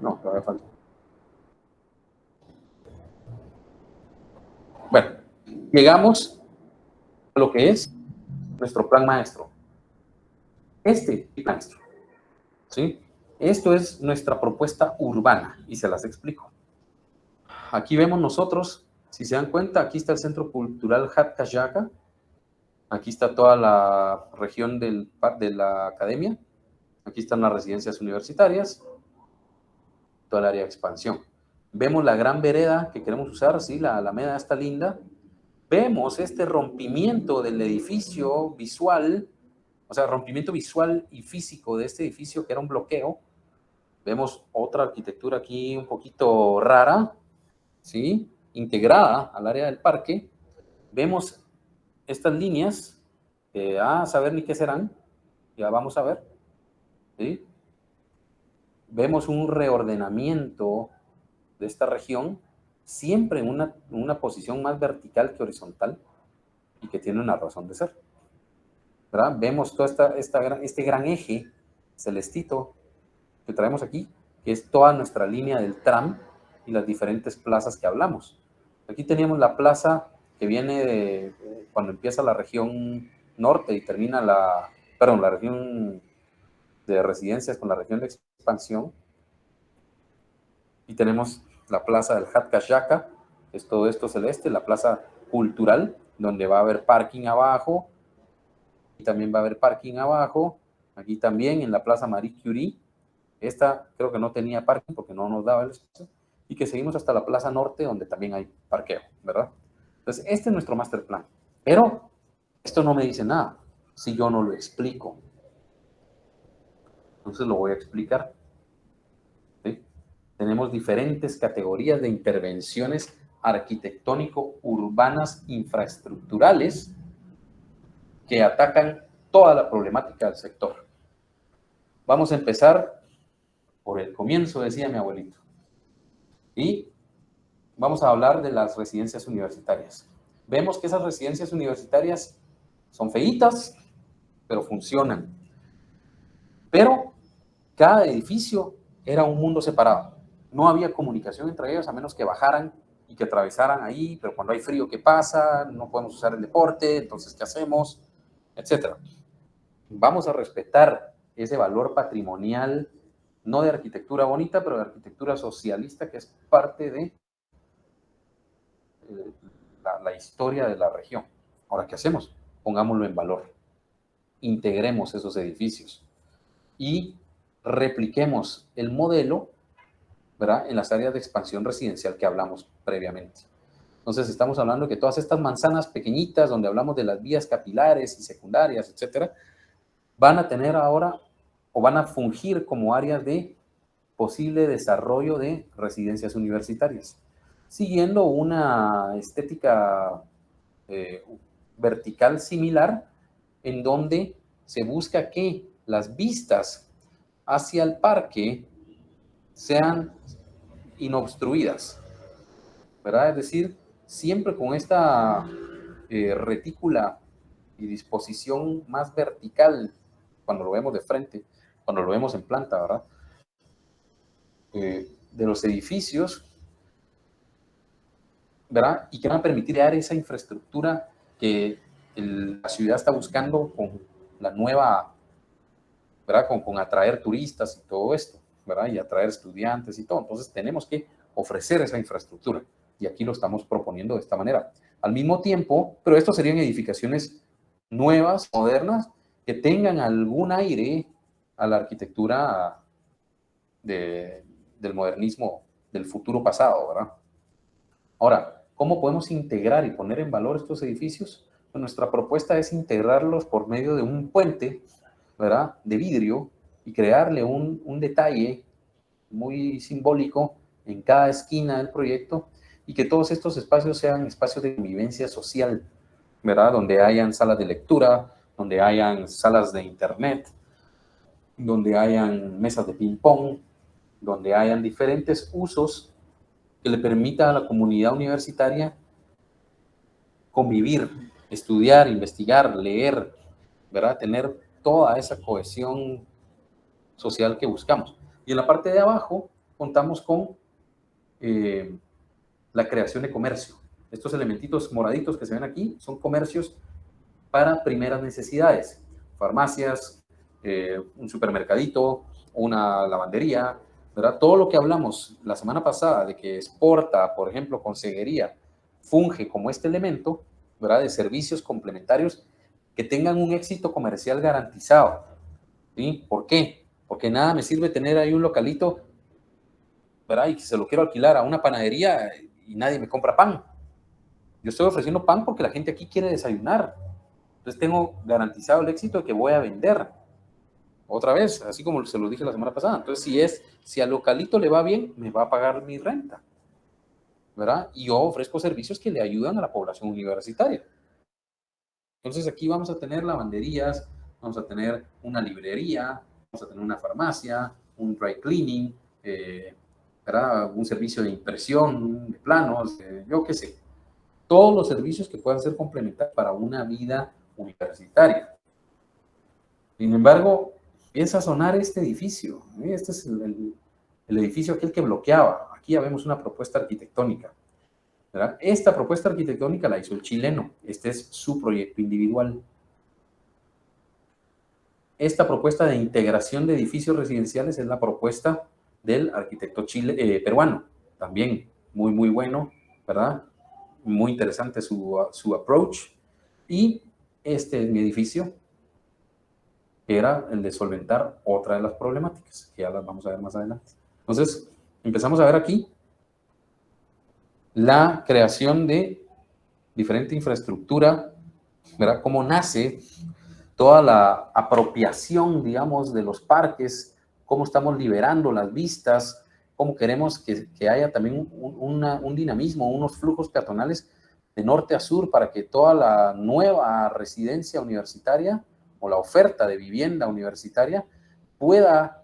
no, todavía falta. Bueno, llegamos a lo que es nuestro plan maestro. Este maestro, ¿sí? Esto es nuestra propuesta urbana y se las explico. Aquí vemos nosotros, si se dan cuenta, aquí está el Centro Cultural Hatkayaca, aquí está toda la región de la academia, aquí están las residencias universitarias, toda el área de expansión. Vemos la gran vereda que queremos usar, sí, la alameda está linda. Vemos este rompimiento del edificio visual, o sea, rompimiento visual y físico de este edificio que era un bloqueo. Vemos otra arquitectura aquí un poquito rara, ¿sí? Integrada al área del parque. Vemos estas líneas, a saber ni qué serán, ya vamos a ver, ¿sí? Vemos un reordenamiento de esta región, siempre en una posición más vertical que horizontal y que tiene una razón de ser, ¿verdad? Vemos todo este gran eje celestito que traemos aquí, que es toda nuestra línea del tram y las diferentes plazas que hablamos. Aquí teníamos la plaza que viene de cuando empieza la región norte y termina la región de residencias con la región de expansión. Y tenemos la plaza del Hatkayaca, es todo esto celeste, la plaza cultural, donde va a haber parking abajo, y también va a haber parking abajo, aquí también en la plaza Marie Curie. Esta creo que no tenía parking porque no nos daba el espacio, y que seguimos hasta la plaza norte, donde también hay parqueo, ¿verdad? Entonces, este es nuestro master plan. Pero esto no me dice nada si yo no lo explico. Entonces lo voy a explicar. ¿Sí? Tenemos diferentes categorías de intervenciones arquitectónico-urbanas infraestructurales que atacan toda la problemática del sector. Vamos a empezar por el comienzo, decía mi abuelito. Y vamos a hablar de las residencias universitarias. Vemos que esas residencias universitarias son feitas, pero funcionan. Pero cada edificio era un mundo separado. No había comunicación entre ellos a menos que bajaran y que atravesaran ahí, pero cuando hay frío, ¿qué pasa? No podemos usar el deporte, entonces, ¿qué hacemos? Etcétera. Vamos a respetar ese valor patrimonial, no de arquitectura bonita, pero de arquitectura socialista, que es parte de la historia de la región. Ahora, ¿qué hacemos? Pongámoslo en valor. integremos esos edificios y repliquemos el modelo, ¿verdad?, en las áreas de expansión residencial que hablamos previamente. Entonces, estamos hablando de que todas estas manzanas pequeñitas, donde hablamos de las vías capilares y secundarias, etcétera, van a tener ahora o van a fungir como áreas de posible desarrollo de residencias universitarias, siguiendo una estética vertical similar, en donde se busca que las vistas hacia el parque sean inobstruidas, ¿verdad? Es decir, siempre con esta retícula y disposición más vertical cuando lo vemos de frente, cuando lo vemos en planta, ¿verdad? De los edificios, ¿verdad? Y que van a permitir crear esa infraestructura que la ciudad está buscando con la nueva, ¿verdad? Con atraer turistas y todo esto, ¿verdad? Y atraer estudiantes y todo. Entonces tenemos que ofrecer esa infraestructura. Y aquí lo estamos proponiendo de esta manera. Al mismo tiempo, pero esto serían edificaciones nuevas, modernas, que tengan algún aire a la arquitectura del modernismo del futuro pasado, ¿verdad? Ahora, ¿cómo podemos integrar y poner en valor estos edificios? Pues nuestra propuesta es integrarlos por medio de un puente, ¿verdad?, de vidrio, y crearle un detalle muy simbólico en cada esquina del proyecto, y que todos estos espacios sean espacios de convivencia social, ¿verdad?, donde hayan salas de lectura, donde hayan salas de internet, donde hayan mesas de ping-pong, donde hayan diferentes usos que le permita a la comunidad universitaria convivir, estudiar, investigar, leer, ¿verdad?, tener toda esa cohesión social que buscamos. Y en la parte de abajo contamos con la creación de comercio. Estos elementitos moraditos que se ven aquí son comercios para primeras necesidades, farmacias, un supermercadito, una lavandería, ¿verdad? Todo lo que hablamos la semana pasada de que Exporta, por ejemplo, consejería, funge como este elemento, ¿verdad?, de servicios complementarios que tengan un éxito comercial garantizado. ¿Sí? ¿Por qué? Porque nada me sirve tener ahí un localito, ¿verdad?, y que se lo quiero alquilar a una panadería y nadie me compra pan. Yo estoy ofreciendo pan porque la gente aquí quiere desayunar. Entonces tengo garantizado el éxito de que voy a vender. Otra vez, así como se lo dije la semana pasada. Entonces, si al localito le va bien, me va a pagar mi renta, ¿verdad? Y yo ofrezco servicios que le ayudan a la población universitaria. Entonces, aquí vamos a tener lavanderías, vamos a tener una librería, vamos a tener una farmacia, un dry cleaning, ¿verdad?, un servicio de impresión de planos, yo qué sé. Todos los servicios que puedan ser complementarios para una vida universitaria. Sin embargo, empieza a sonar este edificio. Este es el edificio aquel que bloqueaba. Aquí ya vemos una propuesta arquitectónica, ¿verdad? Esta propuesta arquitectónica la hizo el chileno. Este es su proyecto individual. Esta propuesta de integración de edificios residenciales es la propuesta del arquitecto peruano. También muy bueno, ¿verdad? Muy interesante su approach. Y este es mi edificio, que era el de solventar otra de las problemáticas, que ya las vamos a ver más adelante. Entonces, empezamos a ver aquí la creación de diferente infraestructura, ¿verdad? Cómo nace toda la apropiación, digamos, de los parques, cómo estamos liberando las vistas, cómo queremos que haya también un dinamismo, unos flujos peatonales de norte a sur para que toda la nueva residencia universitaria o la oferta de vivienda universitaria pueda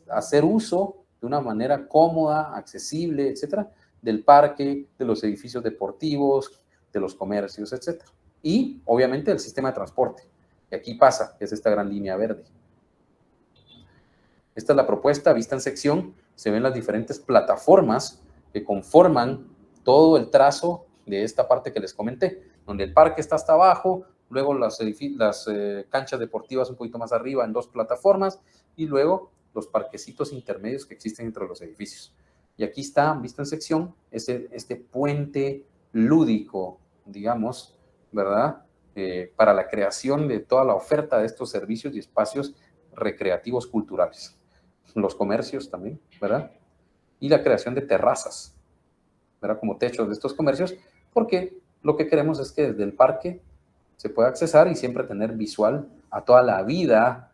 hacer uso de una manera cómoda, accesible, etcétera, del parque, de los edificios deportivos, de los comercios, etcétera. Y, obviamente, el sistema de transporte, que aquí pasa, que es esta gran línea verde. Esta es la propuesta vista en sección. Se ven las diferentes plataformas que conforman todo el trazo de esta parte que les comenté, donde el parque está hasta abajo, luego las canchas deportivas un poquito más arriba en 2 plataformas, y luego los parquecitos intermedios que existen entre los edificios. Y aquí está, vista en sección, este puente lúdico, digamos, ¿verdad?, para la creación de toda la oferta de estos servicios y espacios recreativos culturales. Los comercios también, ¿verdad? Y la creación de terrazas, ¿verdad? Como techos de estos comercios, porque lo que queremos es que desde el parque se pueda accesar y siempre tener visual a toda la vida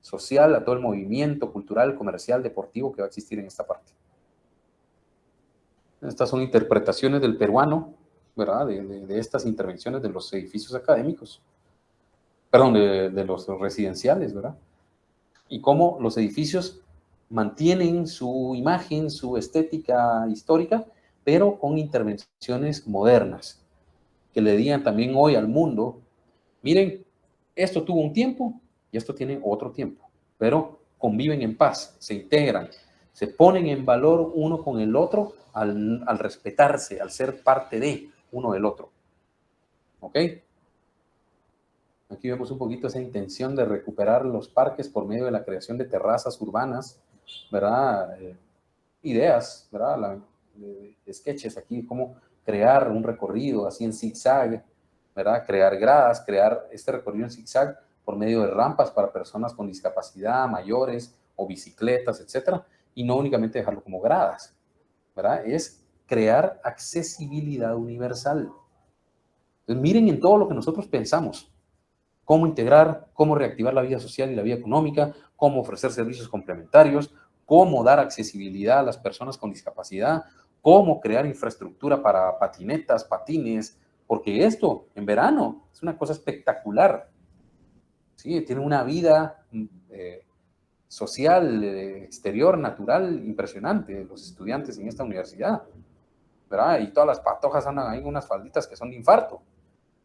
social, a todo el movimiento cultural, comercial, deportivo que va a existir en esta parte. Estas son interpretaciones del peruano, ¿verdad? De estas intervenciones de los edificios académicos, perdón, de los residenciales, ¿verdad? Y cómo los edificios mantienen su imagen, su estética histórica, pero con intervenciones modernas, que le digan también hoy al mundo, miren, esto tuvo un tiempo y esto tiene otro tiempo, pero conviven en paz, se integran, se ponen en valor uno con el otro al respetarse, al ser parte de uno del otro. ¿Ok? Aquí vemos un poquito esa intención de recuperar los parques por medio de la creación de terrazas urbanas, ¿verdad? Ideas, ¿verdad? De sketches aquí, cómo crear un recorrido así en zigzag, ¿verdad? Crear gradas, crear este recorrido en zigzag por medio de rampas para personas con discapacidad, mayores o bicicletas, etcétera, y no únicamente dejarlo como gradas, ¿verdad? Es crear accesibilidad universal. Entonces, miren en todo lo que nosotros pensamos. Cómo integrar, cómo reactivar la vida social y la vida económica, cómo ofrecer servicios complementarios, cómo dar accesibilidad a las personas con discapacidad, cómo crear infraestructura para patinetas, patines, porque esto en verano es una cosa espectacular. ¿Sí? Tiene una vida social, exterior, natural, impresionante, los estudiantes en esta universidad, ¿verdad? Y todas las patojas andan ahí en unas falditas que son de infarto.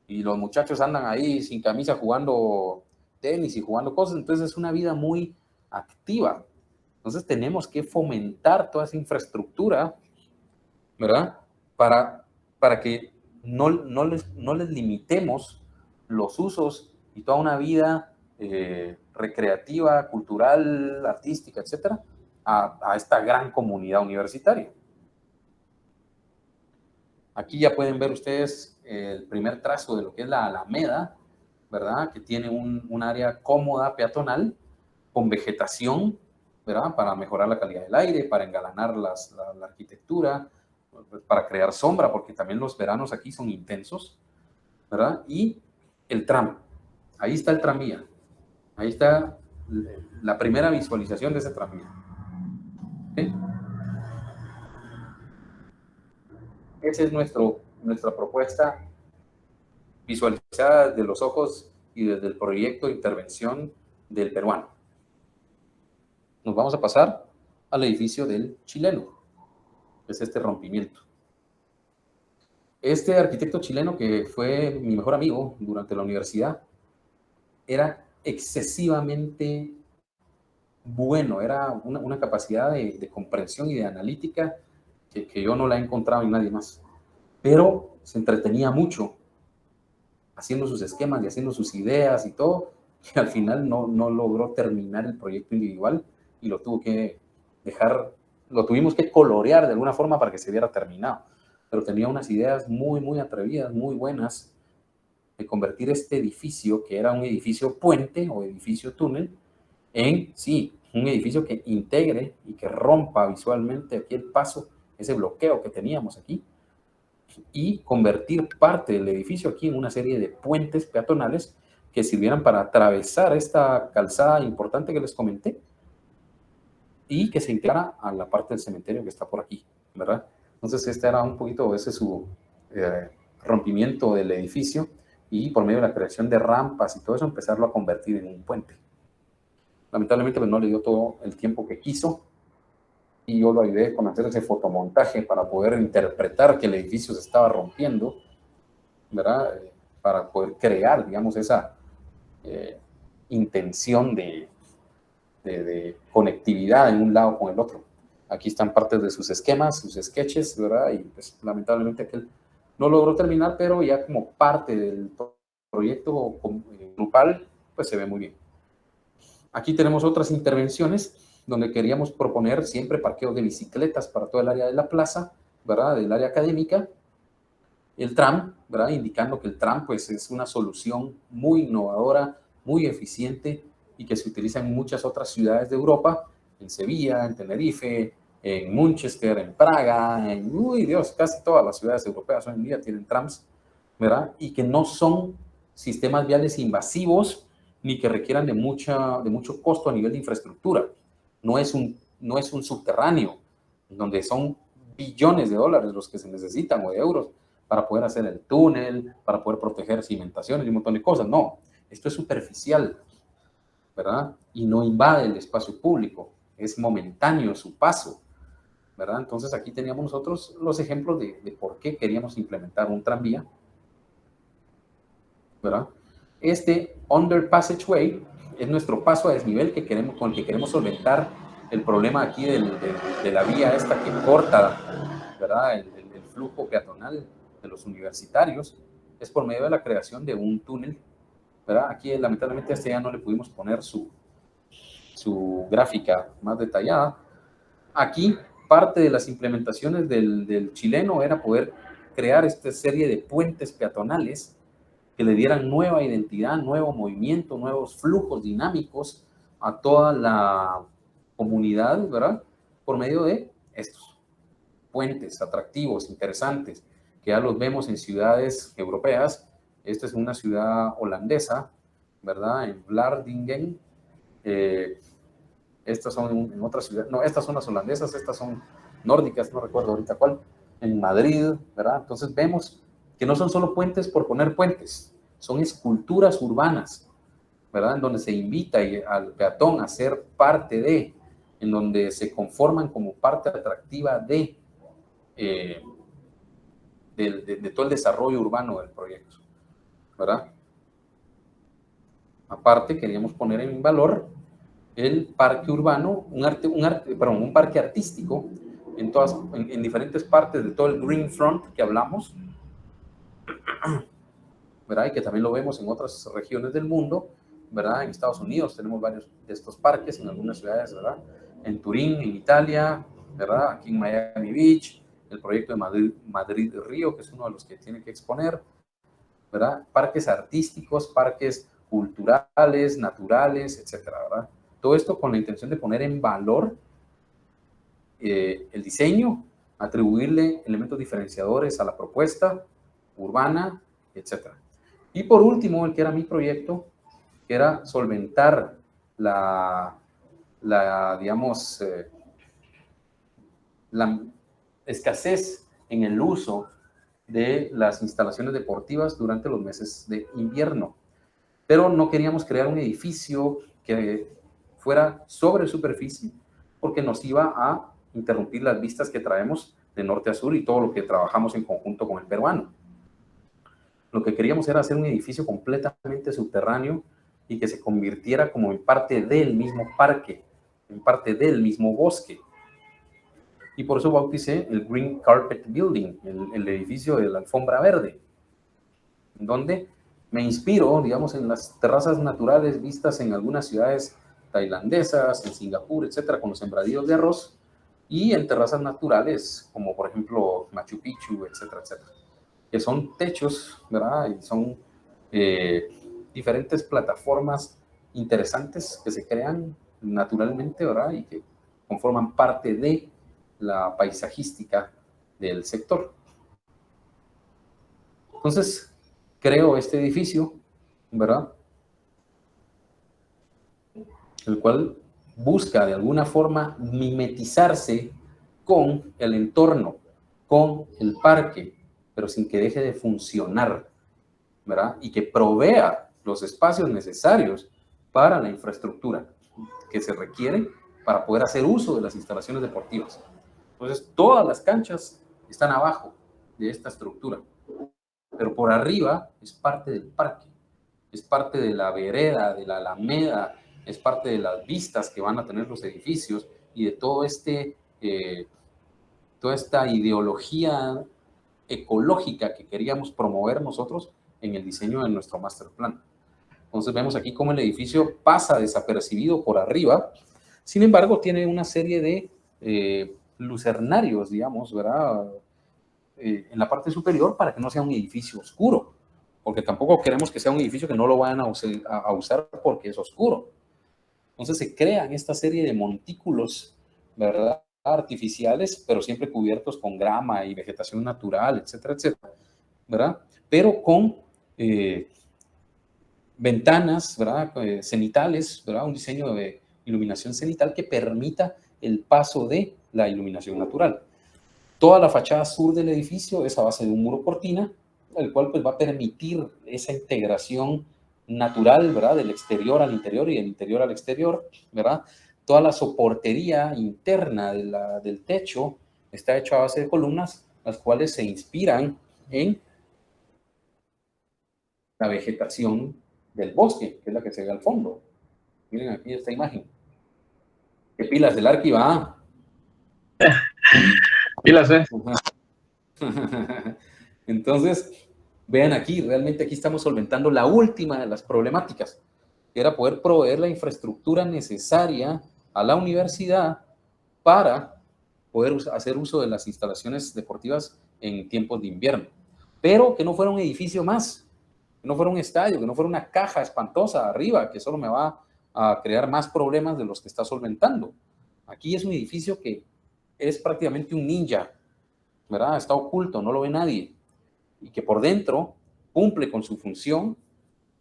Y los muchachos andan ahí sin camisa jugando tenis y jugando cosas, entonces es una vida muy activa. Entonces tenemos que fomentar toda esa infraestructura, ¿verdad? Para que no les limitemos los usos y toda una vida recreativa, cultural, artística, etcétera, a esta gran comunidad universitaria. Aquí ya pueden ver ustedes el primer trazo de lo que es la Alameda, ¿verdad? Que tiene un área cómoda, peatonal, con vegetación, ¿verdad? Para mejorar la calidad del aire, para engalanar la arquitectura, para crear sombra, porque también los veranos aquí son intensos, ¿verdad? Y el tram. Ahí está el tranvía. Ahí está la primera visualización de ese tranvía. ¿Sí? Esa es nuestra propuesta visualizada desde los ojos y desde el proyecto de intervención del peruano. Nos vamos a pasar al edificio del chileno. Es este rompimiento. Este arquitecto chileno, que fue mi mejor amigo durante la universidad, era excesivamente bueno, era una capacidad de comprensión y de analítica que yo no la he encontrado en nadie más. Pero se entretenía mucho haciendo sus esquemas y haciendo sus ideas y todo, que al final no logró terminar el proyecto individual y lo tuvo que dejar, lo tuvimos que colorear de alguna forma para que se viera terminado. Pero tenía unas ideas muy, muy atrevidas, muy buenas, de convertir este edificio, que era un edificio puente o edificio túnel, en, sí, un edificio que integre y que rompa visualmente aquí el paso, ese bloqueo que teníamos aquí, y convertir parte del edificio aquí en una serie de puentes peatonales que sirvieran para atravesar esta calzada importante que les comenté y que se integrara a la parte del cementerio que está por aquí, ¿verdad? Entonces este era un poquito ese su rompimiento del edificio y por medio de la creación de rampas y todo eso empezarlo a convertir en un puente. Lamentablemente pues no le dio todo el tiempo que quiso y yo lo ayudé con hacer ese fotomontaje para poder interpretar que el edificio se estaba rompiendo, ¿verdad? Para poder crear, digamos, esa intención de conectividad en un lado con el otro. Aquí están partes de sus esquemas, sus sketches, ¿verdad? Y pues lamentablemente aquel no logró terminar, pero ya como parte del proyecto grupal, pues se ve muy bien. Aquí tenemos otras intervenciones donde queríamos proponer siempre parqueos de bicicletas para todo el área de la plaza, ¿verdad? Del área académica, el tram, ¿verdad? Indicando que el tram pues, es una solución muy innovadora, muy eficiente y que se utiliza en muchas otras ciudades de Europa, en Sevilla, en Tenerife, en Manchester, en Praga, uy Dios, casi todas las ciudades europeas hoy en día tienen trams, ¿verdad? Y que no son sistemas viales invasivos ni que requieran de mucho costo a nivel de infraestructura. No es un subterráneo, donde son billones de dólares los que se necesitan o de euros para poder hacer el túnel, para poder proteger cimentaciones y un montón de cosas. No, esto es superficial, ¿verdad? Y no invade el espacio público, es momentáneo su paso, ¿verdad? Entonces aquí teníamos nosotros los ejemplos de por qué queríamos implementar un tranvía, ¿verdad? Este under passageway es nuestro paso a desnivel con el que queremos solventar el problema aquí de la vía esta que corta, ¿verdad? El flujo peatonal de los universitarios, es por medio de la creación de un túnel, ¿verdad? Aquí lamentablemente a este ya no le pudimos poner su gráfica más detallada. Aquí parte de las implementaciones del chileno era poder crear esta serie de puentes peatonales que le dieran nueva identidad, nuevo movimiento, nuevos flujos dinámicos a toda la comunidad, ¿verdad? Por medio de estos puentes atractivos, interesantes, que ya los vemos en ciudades europeas. Esta es una ciudad holandesa, ¿verdad? En Vlaardingen. Estas son en otras ciudades, no, estas son las holandesas, estas son nórdicas, no recuerdo ahorita cuál, en Madrid, ¿verdad? Entonces vemos que no son solo puentes por poner puentes, son esculturas urbanas, ¿verdad? En donde se invita al peatón a ser parte de, en donde se conforman como parte atractiva de todo el desarrollo urbano del proyecto, ¿verdad? Aparte, queríamos poner en valor el parque urbano, un parque artístico en diferentes partes de todo el Green Front que hablamos, ¿verdad? Y que también lo vemos en otras regiones del mundo, ¿verdad? En Estados Unidos tenemos varios de estos parques, en algunas ciudades, ¿verdad? En Turín, en Italia, ¿verdad? Aquí en Miami Beach, el proyecto de Madrid Río, que es uno de los que tiene que exponer, ¿verdad? Parques artísticos, parques culturales, naturales, etcétera, ¿verdad? Todo esto con la intención de poner en valor el diseño, atribuirle elementos diferenciadores a la propuesta urbana, etcétera. Y por último, el que era mi proyecto, que era solventar digamos, la escasez en el uso de las instalaciones deportivas durante los meses de invierno. Pero no queríamos crear un edificio que fuera sobre superficie, porque nos iba a interrumpir las vistas que traemos de norte a sur y todo lo que trabajamos en conjunto con el peruano. Lo que queríamos era hacer un edificio completamente subterráneo y que se convirtiera como en parte del mismo parque, en parte del mismo bosque. Y por eso bauticé el Green Carpet Building, el edificio de la alfombra verde, donde me inspiro, digamos, en las terrazas naturales vistas en algunas ciudades tailandesas, en Singapur, etcétera, con los sembradíos de arroz, y en terrazas naturales, como por ejemplo Machu Picchu, etcétera, etcétera, que son techos, ¿verdad? Y son diferentes plataformas interesantes que se crean naturalmente, ¿verdad? Y que conforman parte de la paisajística del sector. Entonces, creo este edificio, ¿verdad? El cual busca de alguna forma mimetizarse con el entorno, con el parque, pero sin que deje de funcionar, ¿verdad? Y que provea los espacios necesarios para la infraestructura que se requiere para poder hacer uso de las instalaciones deportivas. Entonces, todas las canchas están abajo de esta estructura, pero por arriba es parte del parque, es parte de la vereda, de la alameda, es parte de las vistas que van a tener los edificios y de todo toda esta ideología ecológica que queríamos promover nosotros en el diseño de nuestro master plan. Entonces vemos aquí cómo el edificio pasa desapercibido por arriba, sin embargo tiene una serie de lucernarios, digamos, ¿verdad? en la parte superior para que no sea un edificio oscuro, porque tampoco queremos que sea un edificio que no lo vayan a usar porque es oscuro. Entonces se crean esta serie de montículos, ¿verdad?, artificiales, pero siempre cubiertos con grama y vegetación natural, etcétera, etcétera, ¿verdad? Pero con ventanas, ¿verdad?, cenitales, ¿verdad?, un diseño de iluminación cenital que permita el paso de la iluminación natural. Toda la fachada sur del edificio es a base de un muro cortina, el cual pues va a permitir esa integración natural, ¿verdad?, del exterior al interior y del interior al exterior, ¿verdad? Toda la soportería interna del techo está hecha a base de columnas, las cuales se inspiran en la vegetación del bosque, que es la que se ve al fondo. Miren aquí esta imagen. ¿Qué pilas del Arqui va? Pilas, ¿eh? Entonces, vean aquí, realmente aquí estamos solventando la última de las problemáticas, que era poder proveer la infraestructura necesaria a la universidad para poder hacer uso de las instalaciones deportivas en tiempos de invierno. Pero que no fuera un edificio más, que no fuera un estadio, que no fuera una caja espantosa arriba, que solo me va a crear más problemas de los que está solventando. Aquí es un edificio que es prácticamente un ninja, ¿verdad? Está oculto, no lo ve nadie, y que por dentro cumple con su función,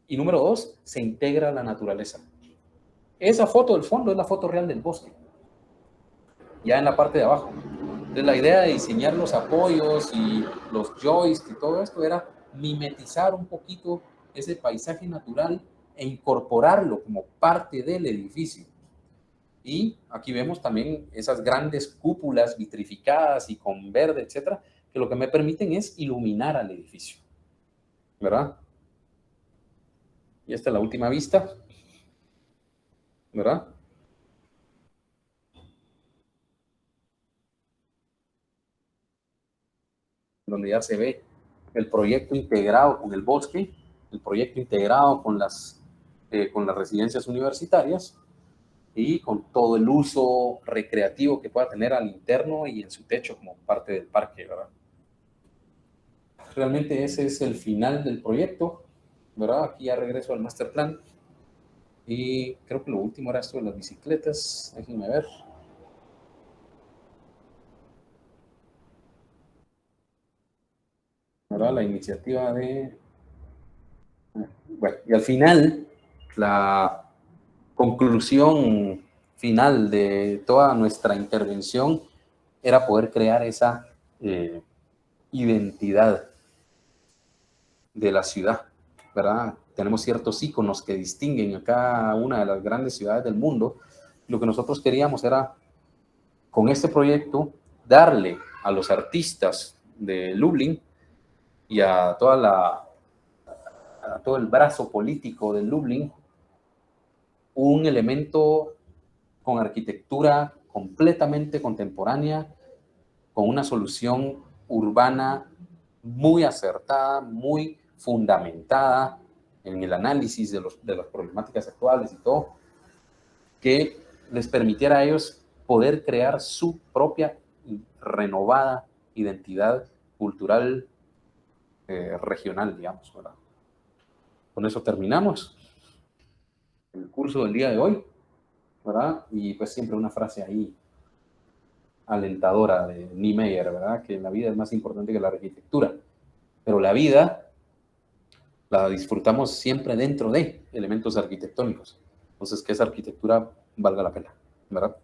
y número 2, se integra a la naturaleza. Esa foto del fondo es la foto real del bosque, ya en la parte de abajo. Entonces la idea de diseñar los apoyos y los joists y todo esto era mimetizar un poquito ese paisaje natural e incorporarlo como parte del edificio. Y aquí vemos también esas grandes cúpulas vitrificadas y con verde, etcétera, que lo que me permiten es iluminar al edificio, ¿verdad? Y esta es la última vista, ¿verdad? Donde ya se ve el proyecto integrado con el bosque, el proyecto integrado con las residencias universitarias y con todo el uso recreativo que pueda tener al interno y en su techo como parte del parque, ¿verdad? Realmente ese es el final del proyecto, ¿verdad? Aquí ya regreso al master plan. Y creo que lo último era esto de las bicicletas. Déjenme ver. ¿Verdad? La iniciativa de... Bueno, y al final, la conclusión final de toda nuestra intervención era poder crear esa identidad de la ciudad, ¿verdad? Tenemos ciertos íconos que distinguen a cada una de las grandes ciudades del mundo. Lo que nosotros queríamos era, con este proyecto, darle a los artistas de Lublin y a todo el brazo político de Lublin un elemento con arquitectura completamente contemporánea, con una solución urbana muy acertada, muy fundamentada en el análisis de las problemáticas actuales y todo, que les permitiera a ellos poder crear su propia y renovada identidad cultural regional, digamos, ¿verdad? Con eso terminamos el curso del día de hoy, ¿verdad? Y pues siempre una frase ahí alentadora de Niemeyer, ¿verdad? Que la vida es más importante que la arquitectura, pero la vida la disfrutamos siempre dentro de elementos arquitectónicos. Entonces, que esa arquitectura valga la pena, ¿verdad?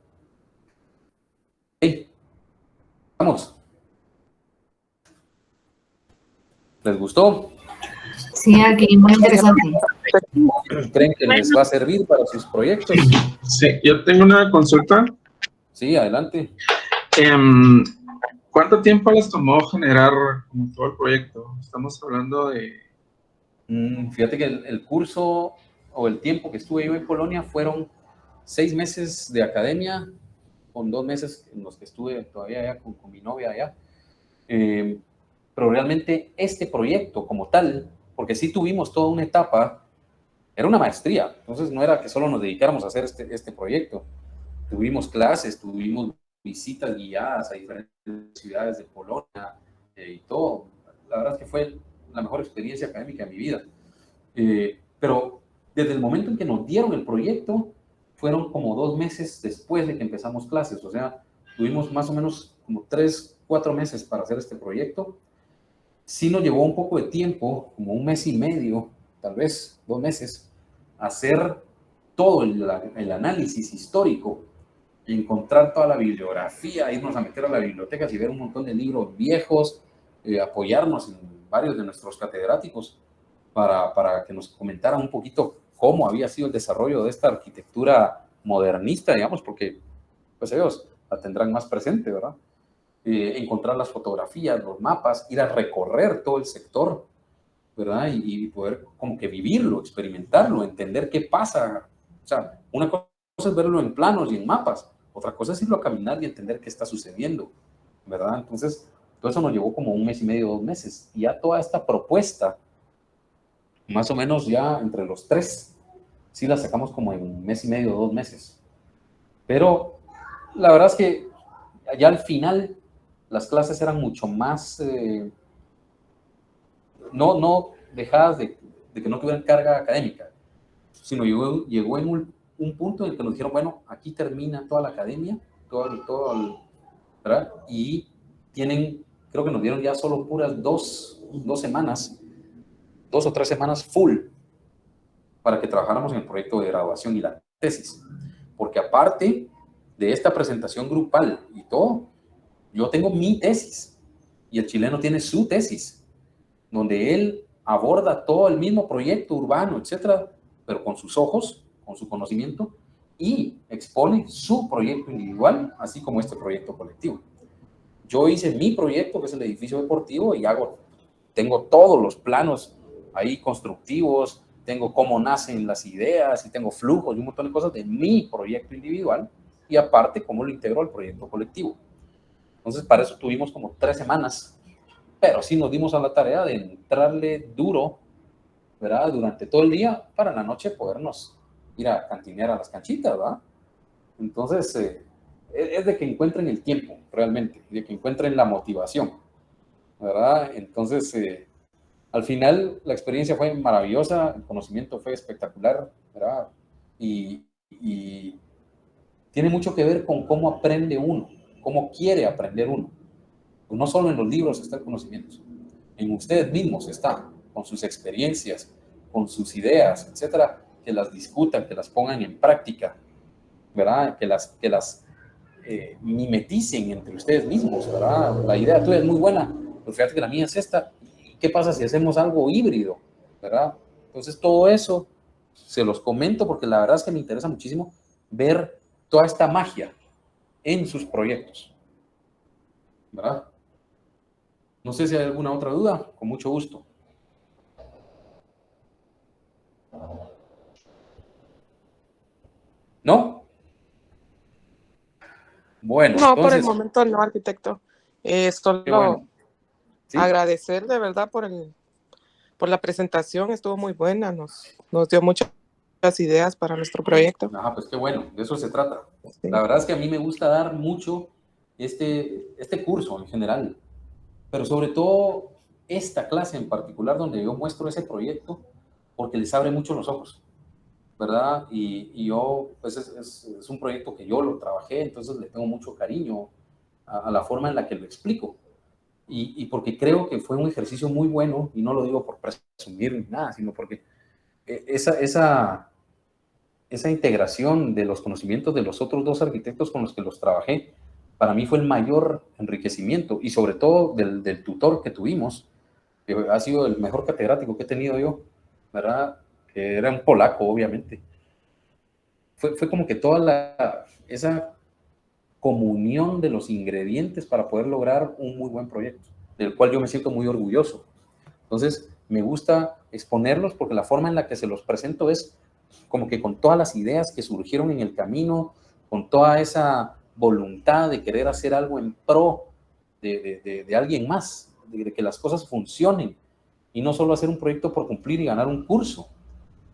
Hey, vamos. ¿Les gustó? Sí, aquí, muy interesante. ¿Creen que les va a servir para sus proyectos? Sí, yo tengo una consulta. Sí, adelante. ¿Cuánto tiempo les tomó generar como todo el proyecto? Estamos hablando de... Fíjate que el curso o el tiempo que estuve yo en Polonia fueron 6 meses de academia, con 2 meses en los que estuve todavía allá con mi novia allá. Pero realmente este proyecto como tal, porque sí tuvimos toda una etapa, era una maestría, entonces no era que solo nos dedicáramos a hacer este proyecto. Tuvimos clases, tuvimos visitas guiadas a diferentes ciudades de Polonia, y todo. La verdad es que fue la mejor experiencia académica de mi vida. Pero desde el momento en que nos dieron el proyecto, fueron como 2 meses después de que empezamos clases. O sea, tuvimos más o menos como 3, 4 meses para hacer este proyecto. Sí nos llevó un poco de tiempo, como 1 mes y medio, tal vez 2 meses, hacer todo el análisis histórico, encontrar toda la bibliografía, irnos a meter a la biblioteca y ver un montón de libros viejos, apoyarnos en varios de nuestros catedráticos para que nos comentaran un poquito cómo había sido el desarrollo de esta arquitectura modernista, digamos, porque, pues ellos la tendrán más presente, ¿verdad? Encontrar las fotografías, los mapas, ir a recorrer todo el sector, ¿verdad? Y poder como que vivirlo, experimentarlo, entender qué pasa. O sea, una cosa es verlo en planos y en mapas, otra cosa es irlo a caminar y entender qué está sucediendo, ¿verdad? Entonces, todo eso nos llevó como 1 mes y medio, 2 meses. Y ya toda esta propuesta, más o menos ya entre los 3, sí la sacamos como en 1 mes y medio, 2 meses. Pero la verdad es que ya al final las clases eran mucho más, no dejadas de que no tuvieran carga académica, sino llegó en un punto en el que nos dijeron, bueno, aquí termina toda la academia, ¿verdad? Y tienen, creo que nos dieron ya solo puras 2 semanas, 2 o 3 semanas full, para que trabajáramos en el proyecto de graduación y la tesis. Porque aparte de esta presentación grupal y todo, yo tengo mi tesis y el chileno tiene su tesis, donde él aborda todo el mismo proyecto urbano, etcétera, pero con sus ojos, con su conocimiento, y expone su proyecto individual, así como este proyecto colectivo. Yo hice mi proyecto, que es el edificio deportivo, y tengo todos los planos ahí constructivos, tengo cómo nacen las ideas, y tengo flujos y un montón de cosas de mi proyecto individual, y aparte cómo lo integro al proyecto colectivo. Entonces, para eso tuvimos como 3 semanas, pero sí nos dimos a la tarea de entrarle duro, ¿verdad? Durante todo el día, para en la noche podernos ir a cantinear a las canchitas, ¿verdad? Entonces, es de que encuentren el tiempo, realmente, de que encuentren la motivación, ¿verdad? Entonces, al final, la experiencia fue maravillosa, el conocimiento fue espectacular, ¿verdad? Y tiene mucho que ver con cómo aprende uno, cómo quiere aprender uno. Pues no solo en los libros está el conocimiento, en ustedes mismos está, con sus experiencias, con sus ideas, etcétera, que las discutan, que las pongan en práctica, ¿verdad? Que las mimeticen entre ustedes mismos, ¿verdad? La idea tuya es muy buena, pero fíjate que la mía es esta. ¿Qué pasa si hacemos algo híbrido, ¿verdad? Entonces todo eso se los comento porque la verdad es que me interesa muchísimo ver toda esta magia en sus proyectos, ¿verdad? No sé si hay alguna otra duda, con mucho gusto. ¿No? Bueno, No, por el entonces, momento no, arquitecto. Solo qué bueno. ¿Sí? agradecer de verdad por la presentación, estuvo muy buena, nos dio muchas ideas para nuestro proyecto. Ajá, pues qué bueno, de eso se trata. Sí. La verdad es que a mí me gusta dar mucho este curso en general, pero sobre todo esta clase en particular donde yo muestro ese proyecto porque les abre mucho los ojos, ¿verdad? Y yo, pues es un proyecto que yo lo trabajé, entonces le tengo mucho cariño a la forma en la que lo explico. Y porque creo que fue un ejercicio muy bueno, y no lo digo por presumir ni nada, sino porque esa integración de los conocimientos de los otros 2 arquitectos con los que los trabajé, para mí fue el mayor enriquecimiento, y sobre todo del tutor que tuvimos, que ha sido el mejor catedrático que he tenido yo, ¿verdad? Que era un polaco, obviamente. Fue como que toda esa comunión de los ingredientes para poder lograr un muy buen proyecto, del cual yo me siento muy orgulloso. Entonces, me gusta exponerlos porque la forma en la que se los presento es como que con todas las ideas que surgieron en el camino, con toda esa voluntad de querer hacer algo en pro de alguien más, de que las cosas funcionen, y no solo hacer un proyecto por cumplir y ganar un curso.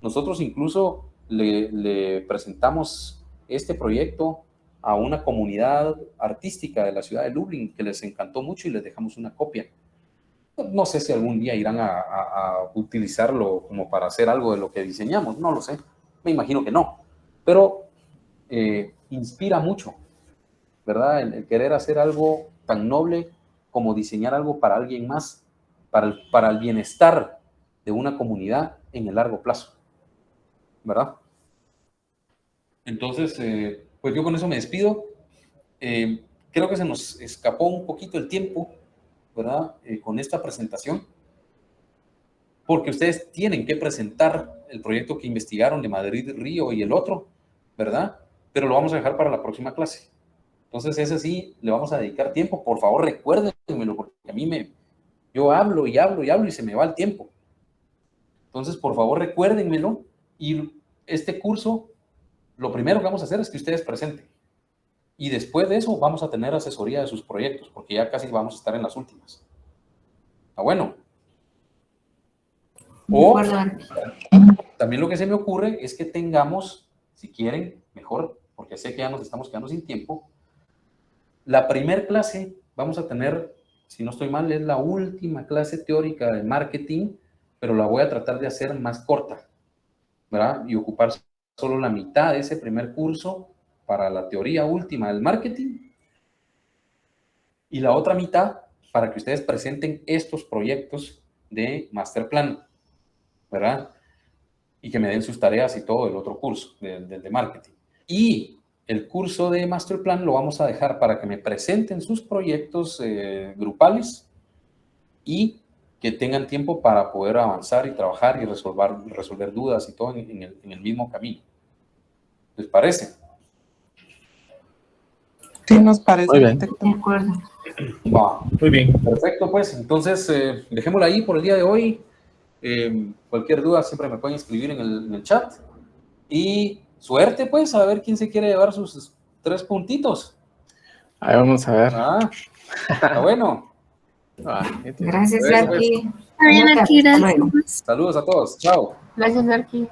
Nosotros incluso le presentamos este proyecto a una comunidad artística de la ciudad de Lublin que les encantó mucho y les dejamos una copia No sé si algún día irán a utilizarlo como para hacer algo de lo que diseñamos, no lo sé. Me imagino que no. Pero inspira mucho, ¿verdad? El querer hacer algo tan noble como diseñar algo para alguien más, para el bienestar de una comunidad en el largo plazo, ¿verdad? Entonces, pues yo con eso me despido. Creo que se nos escapó un poquito el tiempo, ¿verdad? Con esta presentación, porque ustedes tienen que presentar el proyecto que investigaron de Madrid Río y el otro, ¿verdad? Pero lo vamos a dejar para la próxima clase. Entonces, ese sí, le vamos a dedicar tiempo. Por favor, recuérdenmelo, porque a mí yo hablo y hablo y hablo y se me va el tiempo. Entonces, por favor, recuérdenmelo. Y este curso, lo primero que vamos a hacer es que ustedes presenten. Y después de eso, vamos a tener asesoría de sus proyectos, porque ya casi vamos a estar en las últimas. ¿Está bueno? O también lo que se me ocurre es que tengamos, si quieren, mejor, porque sé que ya nos estamos quedando sin tiempo, la primer clase vamos a tener, si no estoy mal, es la última clase teórica de marketing, pero la voy a tratar de hacer más corta, ¿verdad? Y ocupar solo la mitad de ese primer curso para la teoría última del marketing y la otra mitad para que ustedes presenten estos proyectos de master plan, ¿verdad? Y que me den sus tareas y todo el otro curso de marketing. Y el curso de master plan lo vamos a dejar para que me presenten sus proyectos grupales y que tengan tiempo para poder avanzar y trabajar y resolver dudas y todo en el mismo camino. ¿Les parece? Sí, nos parece. Muy bien. perfecto. De acuerdo. Va. Muy bien. Perfecto, pues. Entonces, dejémoslo ahí por el día de hoy. Cualquier duda siempre me pueden escribir en el chat. Y suerte, pues, a ver quién se quiere llevar sus 3 puntitos. Ahí vamos a ver. Ah, está bueno. Gracias, Bueno, Larky. Está bien, Arqui, Hasta luego. gracias. Saludos a todos. Chao. Gracias, Arqui.